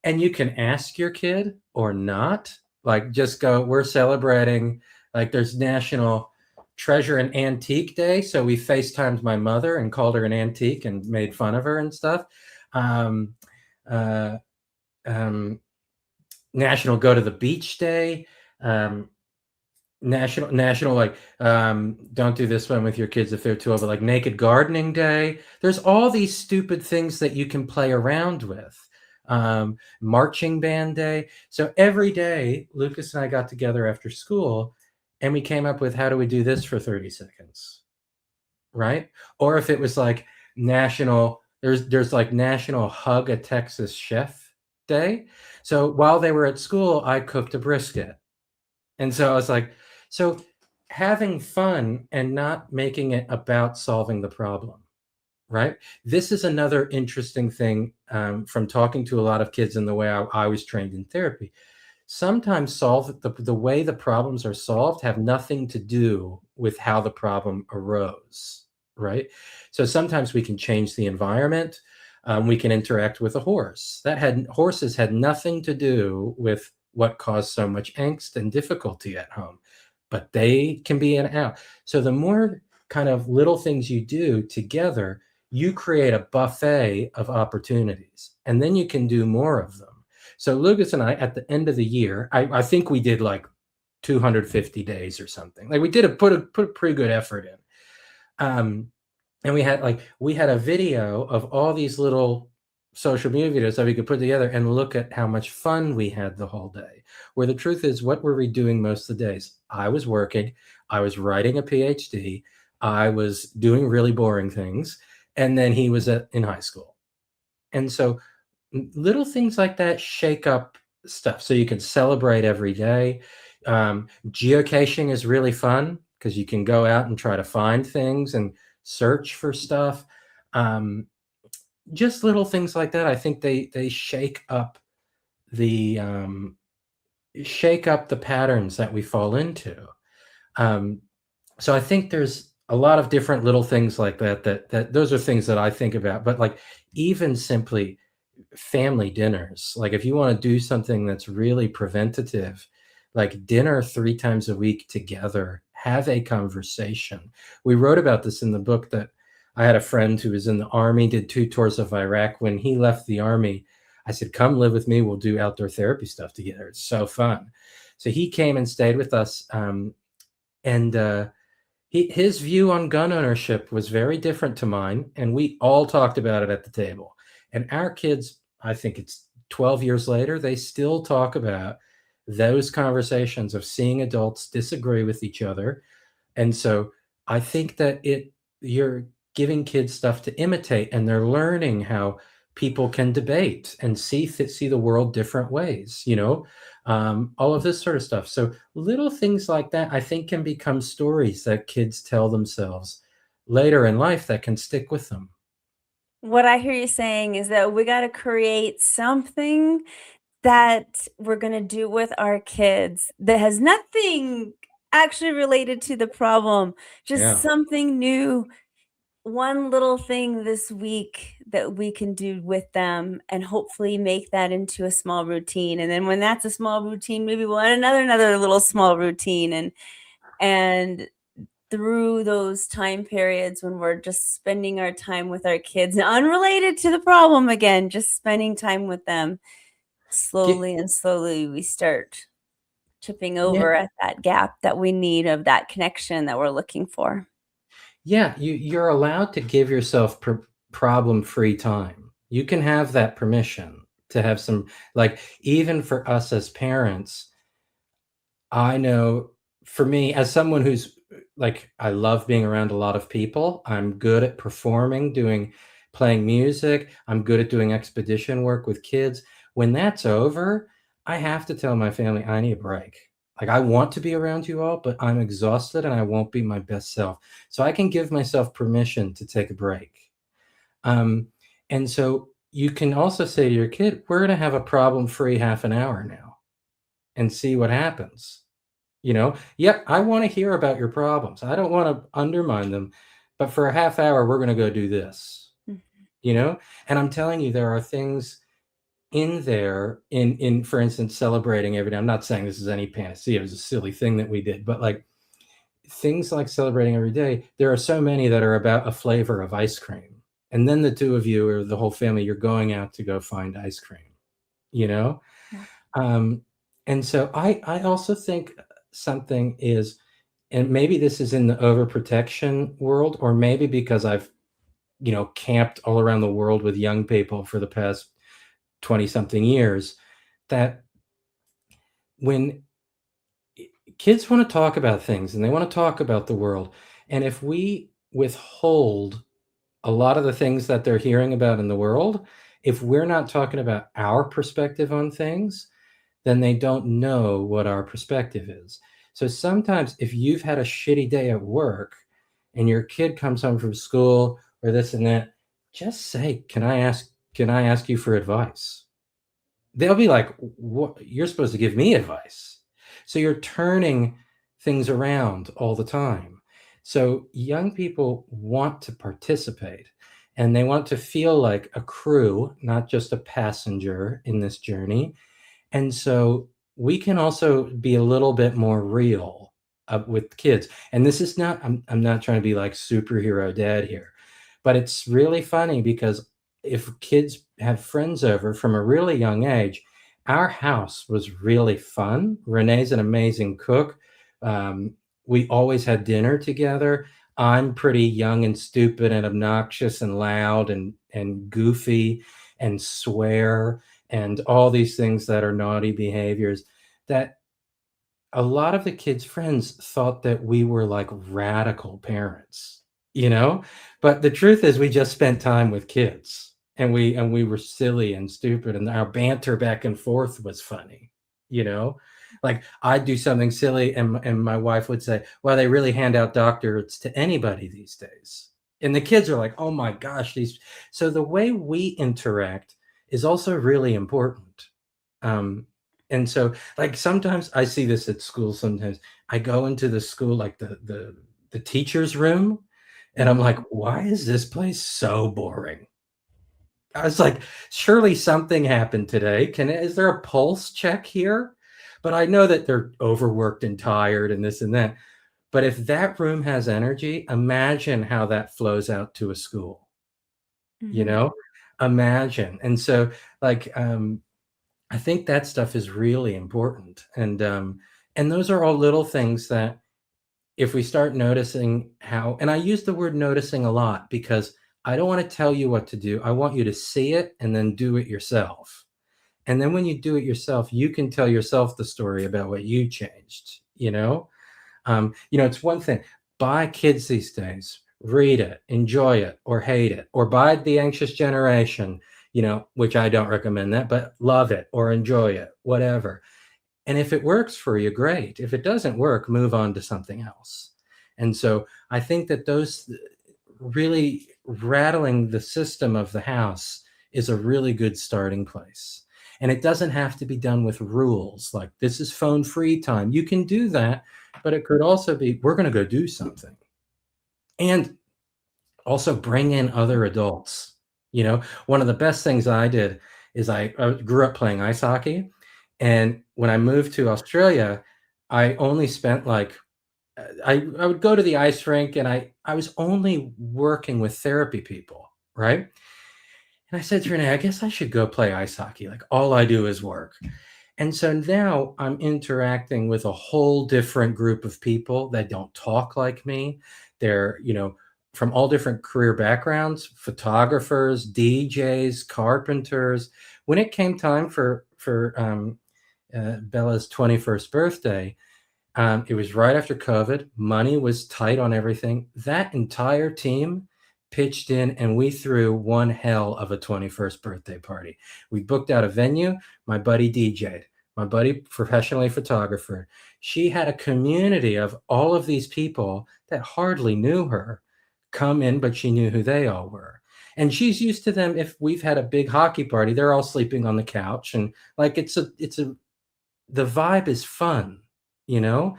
And you can ask your kid or not. Like, just go, we're celebrating, like, there's National Treasure and Antique Day. So we FaceTimed my mother and called her an antique and made fun of her and stuff. Um, uh, um, National Go to the Beach Day. Um, national like, don't do this one with your kids if they're too old, but like Naked Gardening Day. There's all these stupid things that you can play around with. Marching band day. So every day Lucas and I got together after school and we came up with, how do we do this for 30 seconds, right? Or if it was like there's like National Hug a Texas Chef Day. So while they were at school, I cooked a brisket. And so I was like, so having fun and not making it about solving the problem, right? This is another interesting thing, from talking to a lot of kids and the way I was trained in therapy. Sometimes the way the problems are solved have nothing to do with how the problem arose, right? So sometimes we can change the environment. We can interact with a horse. Horses had nothing to do with what caused so much angst and difficulty at home, but they can be in and out. So the more kind of little things you do together, you create a buffet of opportunities, and then you can do more of them. So Lucas and I, at the end of the year, I think we did like 250 days or something. Like, we did put a pretty good effort in. And we had a video of all these little social media videos that we could put together and look at how much fun we had the whole day. Where the truth is, what were we doing most of the days? I was working, I was writing a PhD, I was doing really boring things, and then he was in high school. And so little things like that shake up stuff. So you can celebrate every day. Geocaching is really fun because you can go out and try to find things and search for stuff. Just little things like that. I think they shake up the shake up the patterns that we fall into. Um, so I think there's a lot of different little things like that those are things that I think about. But like even simply family dinners, like if you want to do something that's really preventative, like dinner 3 times a week together, have a conversation. We wrote about this in the book that I had a friend who was in the army, did 2 tours of Iraq. When he left the army, I said, come live with me, we'll do outdoor therapy stuff together, it's so fun. So he came and stayed with us, and his view on gun ownership was very different to mine, and we all talked about it at the table. And our kids, I think it's 12 years later, they still talk about those conversations of seeing adults disagree with each other. And so I think that you're giving kids stuff to imitate, and they're learning how people can debate and see the world different ways, all of this sort of stuff. So little things like that, I think, can become stories that kids tell themselves later in life that can stick with them. What I hear you saying is that we got to create something that we're going to do with our kids that has nothing actually related to the problem, just Yeah. something new, one little thing this week that we can do with them, and hopefully make that into a small routine. And then when that's a small routine, maybe we'll add another little small routine. And through those time periods when we're just spending our time with our kids, unrelated to the problem, again, just spending time with them, slowly and slowly we start chipping Yeah. over at that gap that we need of that connection that we're looking for. Yeah, you're allowed to give yourself problem-free time. You can have that permission to have some, like, even for us as parents, I know for me, as someone who's like, I love being around a lot of people. I'm good at performing, playing music. I'm good at doing expedition work with kids. When that's over, I have to tell my family I need a break. Like, I want to be around you all, but I'm exhausted and I won't be my best self. So I can give myself permission to take a break. Um, and so you can also say to your kid, we're going to have a problem-free half an hour now and see what happens. Yep, I want to hear about your problems. I don't want to undermine them, but for a half hour, we're going to go do this, Mhm. And I'm telling you, there are things in there for instance, celebrating every day. I'm not saying this is any panacea. It was a silly thing that we did, but like things like celebrating every day, there are so many that are about a flavor of ice cream. And then the two of you or the whole family, you're going out to go find ice cream, you know? Yeah. Um, and so I also think something is, and maybe this is in the overprotection world, or maybe because I've, camped all around the world with young people for the past 20 something years, that when kids want to talk about things and they want to talk about the world, and if we withhold a lot of the things that they're hearing about in the world, if we're not talking about our perspective on things, then they don't know what our perspective is. So sometimes if you've had a shitty day at work and your kid comes home from school or this and that, just say, can I ask you for advice? They'll be like, what, you're supposed to give me advice. So you're turning things around all the time. So young people want to participate and they want to feel like a crew, not just a passenger in this journey. And so we can also be a little bit more real with kids. And this is not, I'm not trying to be like superhero dad here, but it's really funny because if kids have friends over from a really young age, our house was really fun. Renee's an amazing cook. Um, we always had dinner together. I'm pretty young and stupid and obnoxious and loud and goofy and swear and all these things that are naughty behaviors, that a lot of the kids' friends thought that we were like radical parents, you know? But the truth is we just spent time with kids and we were silly and stupid and our banter back and forth was funny, you know? Like I'd do something silly and my wife would say, well, they really hand out doctorates to anybody these days. And the kids are like, oh my gosh, these. So the way we interact is also really important. Um, And so, like, sometimes I see this at school. Sometimes I go into the school, like the teacher's room, and I'm like, why is this place so boring? I was like, surely something happened today. Is there a pulse check here? But I know that they're overworked and tired and this and that. But if that room has energy, imagine how that flows out to a school, you Mhm. know? Imagine. And so, like, I think that stuff is really important. And those are all little things that if we start noticing how, and I use the word noticing a lot because I don't want to tell you what to do. I want you to see it and then do it yourself. And then when you do it yourself, you can tell yourself the story about what you changed, you know? It's one thing, buy kids these days, read it, enjoy it, or hate it, or buy The Anxious Generation, which I don't recommend that, but love it or enjoy it, whatever. And if it works for you, great. If it doesn't work, move on to something else. And so I think that those really rattling the system of the house is a really good starting place. And it doesn't have to be done with rules like this is phone free time. You can do that, but it could also be we're going to go do something. And also bring in other adults. One of the best things I did is I grew up playing ice hockey. And when I moved to Australia, I only spent I would go to the ice rink and I was only working with therapy people, right? And I said to Renee, I guess I should go play ice hockey. Like all I do is work. And so now I'm interacting with a whole different group of people that don't talk like me. They're, from all different career backgrounds, photographers, DJs, carpenters. When it came time for Bella's 21st birthday, it was right after COVID. Money was tight on everything. That entire team pitched in and we threw one hell of a 21st birthday party. We booked out a venue. My buddy DJ'd. My buddy, professionally photographer. She had a community of all of these people that hardly knew her come in, but she knew who they all were. And she's used to them. If we've had a big hockey party, they're all sleeping on the couch. And like, the vibe is fun, you know?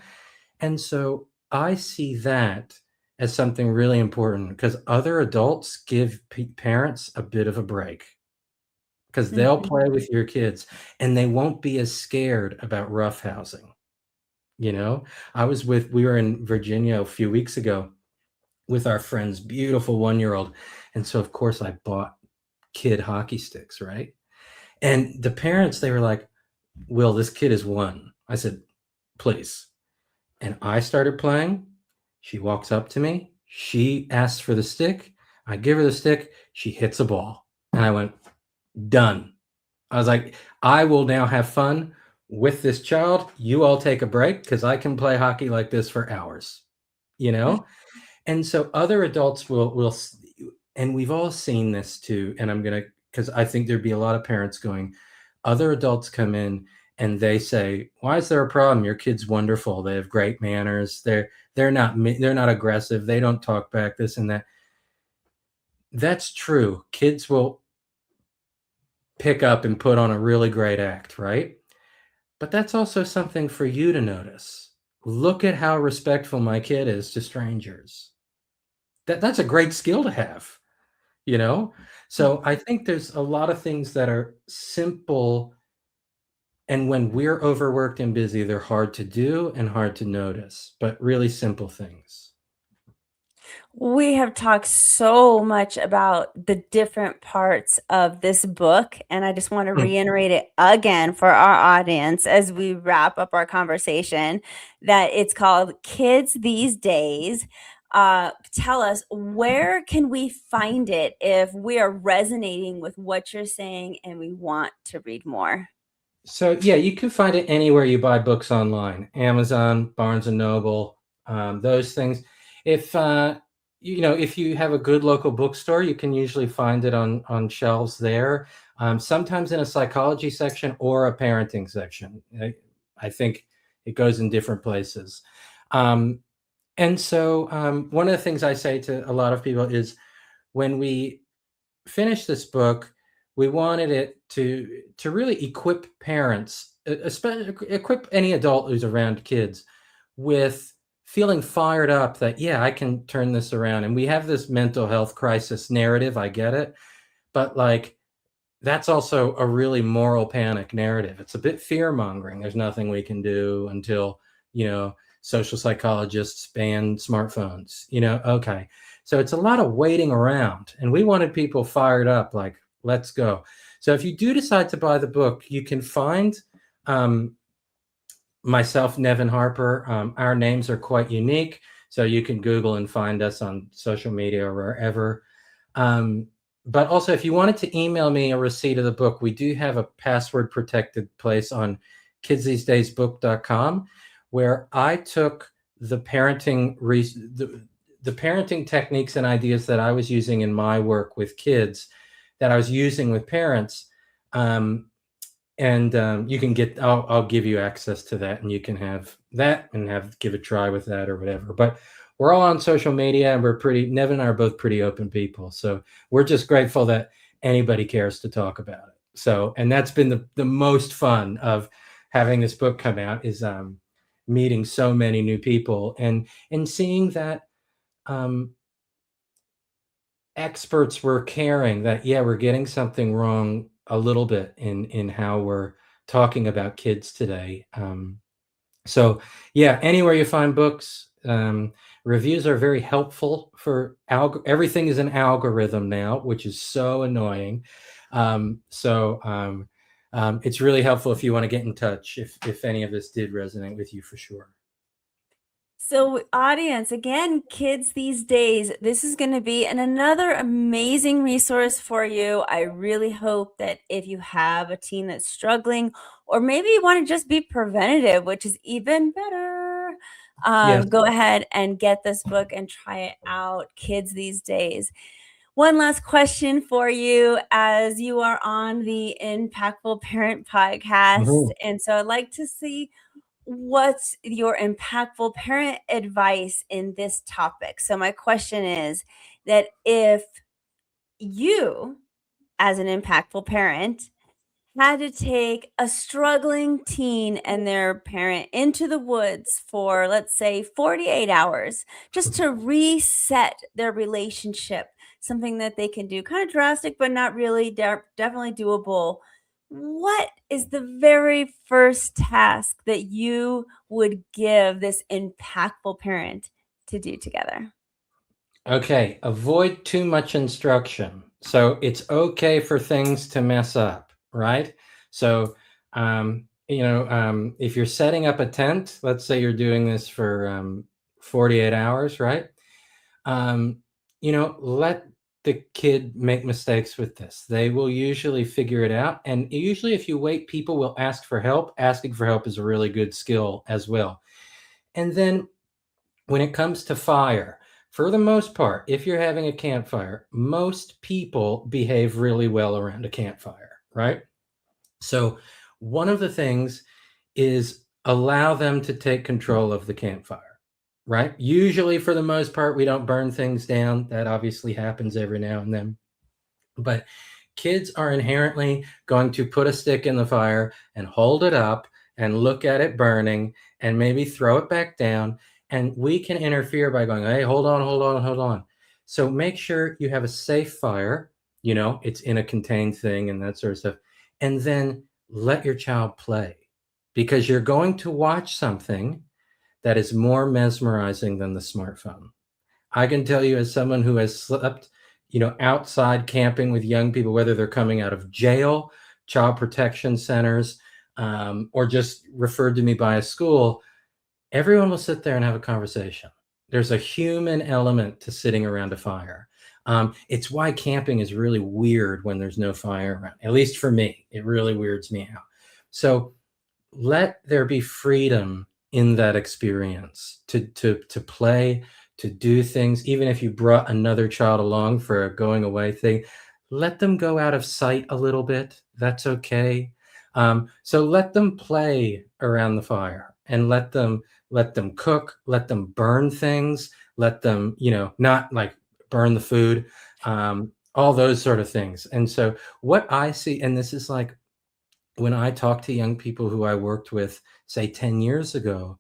And so I see that as something really important because other adults give parents a bit of a break because they'll Mhm. play with your kids and they won't be as scared about roughhousing. We were in Virginia a few weeks ago with our friend's beautiful 1-year-old. And so, of course, I bought kid hockey sticks, right? And the parents, they were like, Will, this kid is 1. I said, please. And I started playing. She walks up to me. She asks for the stick. I give her the stick. She hits a ball. And I went, done. I was like, I will now have fun with this child. You all take a break because I can play hockey like this for hours, you know? And so other adults will, and we've all seen this too. And because I think there'd be a lot of parents going, other adults come in and they say, why is there a problem? Your kid's wonderful. They have great manners. They're not aggressive. They don't talk back, this and that. That's true. Kids will pick up and put on a really great act, right? But that's also something for you to notice. Look at how respectful my kid is to strangers. That's a great skill to have, you know? So I think there's a lot of things that are simple, and when we're overworked and busy, they're hard to do and hard to notice, but really simple things. We have talked so much about the different parts of this book, and I just want to Mm. reiterate it again for our audience as we wrap up our conversation that it's called Kids These Days. Tell us, where can we find it if we are resonating with what you're saying and we want to read more? So yeah, you can find it anywhere you buy books online, Amazon, Barnes and Noble, those things. If if you have a good local bookstore, you can usually find it on shelves there. Sometimes in a psychology section or a parenting section. I think it goes in different places. And so one of the things I say to a lot of people is when we finish this book, we wanted it to really equip parents equip any adult who's around kids with feeling fired up that, yeah, I can turn this around. And we have this mental health crisis narrative. I get it. But like, that's also a really moral panic narrative. It's a bit fear mongering. There's nothing we can do until, social psychologists ban smartphones, okay. So it's a lot of waiting around, and we wanted people fired up, like, let's go. So if you do decide to buy the book, you can find myself, Nevin Harper. Our names are quite unique, so you can Google and find us on social media or wherever. But also, if you wanted to email me a receipt of the book, we do have a password protected place on kidsthesedaysbook.com, where I took the parenting the parenting techniques and ideas that I was using in my work with kids, that I was using with parents. You can get, I'll give you access to that, and you can have that and give a try with that or whatever. But we're all on social media, and Nevin and I are both pretty open people. So we're just grateful that anybody cares to talk about it. So, and that's been the most fun of having this book come out, is meeting so many new people and seeing that experts were caring that, yeah, we're getting something wrong a little bit in how we're talking about kids today. So yeah, anywhere you find books, reviews are very helpful for everything is an algorithm now, which is so annoying. It's really helpful if you want to get in touch, if any of this did resonate with you, for sure. So, audience, again, Kids These Days, this is going to be another amazing resource for you. I really hope that if you have a teen that's struggling, or maybe you want to just be preventative, which is even better, Yes. go ahead and get this book and try it out, Kids These Days. One last question for you, as you are on the Impactful Parent podcast. Mhm. And so I'd like to see, what's your impactful parent advice in this topic? So my question is that if you, as an impactful parent, had to take a struggling teen and their parent into the woods for, let's say, 48 hours just to reset their relationship, something that they can do, kind of drastic, but not really, definitely doable. What is the very first task that you would give this impactful parent to do together? Okay, avoid too much instruction. So it's okay for things to mess up, right? So, if you're setting up a tent, let's say you're doing this for 48 hours, right? Let the kid make mistakes with this. They will usually figure it out. And usually, if you wait, people will ask for help. Asking for help is a really good skill as well. And then when it comes to fire, for the most part, if you're having a campfire, most people behave really well around a campfire, right? So one of the things is allow them to take control of the campfire, right? Usually, for the most part, we don't burn things down. That obviously happens every now and then. But kids are inherently going to put a stick in the fire and hold it up and look at it burning and maybe throw it back down. And we can interfere by going, hey, hold on, hold on, hold on. So make sure you have a safe fire, it's in a contained thing and that sort of stuff. And then let your child play, because you're going to watch something that is more mesmerizing than the smartphone. I can tell you, as someone who has slept, outside camping with young people, whether they're coming out of jail, child protection centers, or just referred to me by a school, everyone will sit there and have a conversation. There's a human element to sitting around a fire. It's why camping is really weird when there's no fire around. At least for me, it really weirds me out. So let there be freedom in that experience to play, to do things. Even if you brought another child along for a going away thing, let them go out of sight a little bit. That's okay. So let them play around the fire, and let them cook, let them burn things, let them, not like burn the food, all those sort of things. And so what I see, and this is like when I talk to young people who I worked with, say 10 years ago,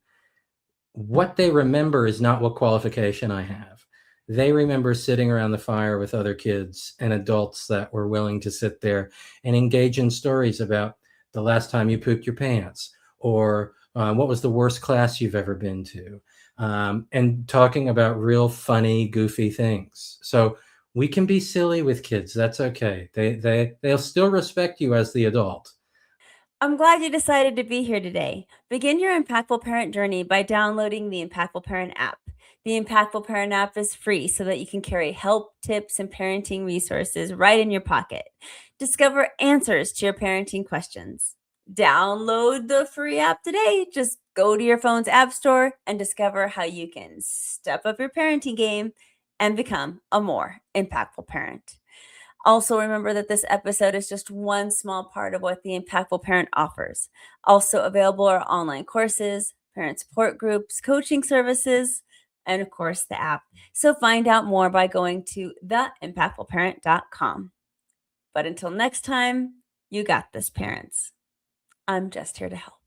what they remember is not what qualification I have. They remember sitting around the fire with other kids and adults that were willing to sit there and engage in stories about the last time you pooped your pants, or what was the worst class you've ever been to, and talking about real funny, goofy things. So we can be silly with kids. That's okay. They'll still respect you as the adult. I'm glad you decided to be here today. Begin your Impactful Parent journey by downloading the Impactful Parent app. The Impactful Parent app is free so that you can carry help, tips, and parenting resources right in your pocket. Discover answers to your parenting questions. Download the free app today. Just go to your phone's app store and discover how you can step up your parenting game and become a more impactful parent. Also, remember that this episode is just one small part of what the Impactful Parent offers. Also available are online courses, parent support groups, coaching services, and of course, the app. So find out more by going to theimpactfulparent.com. But until next time, you got this, parents. I'm just here to help.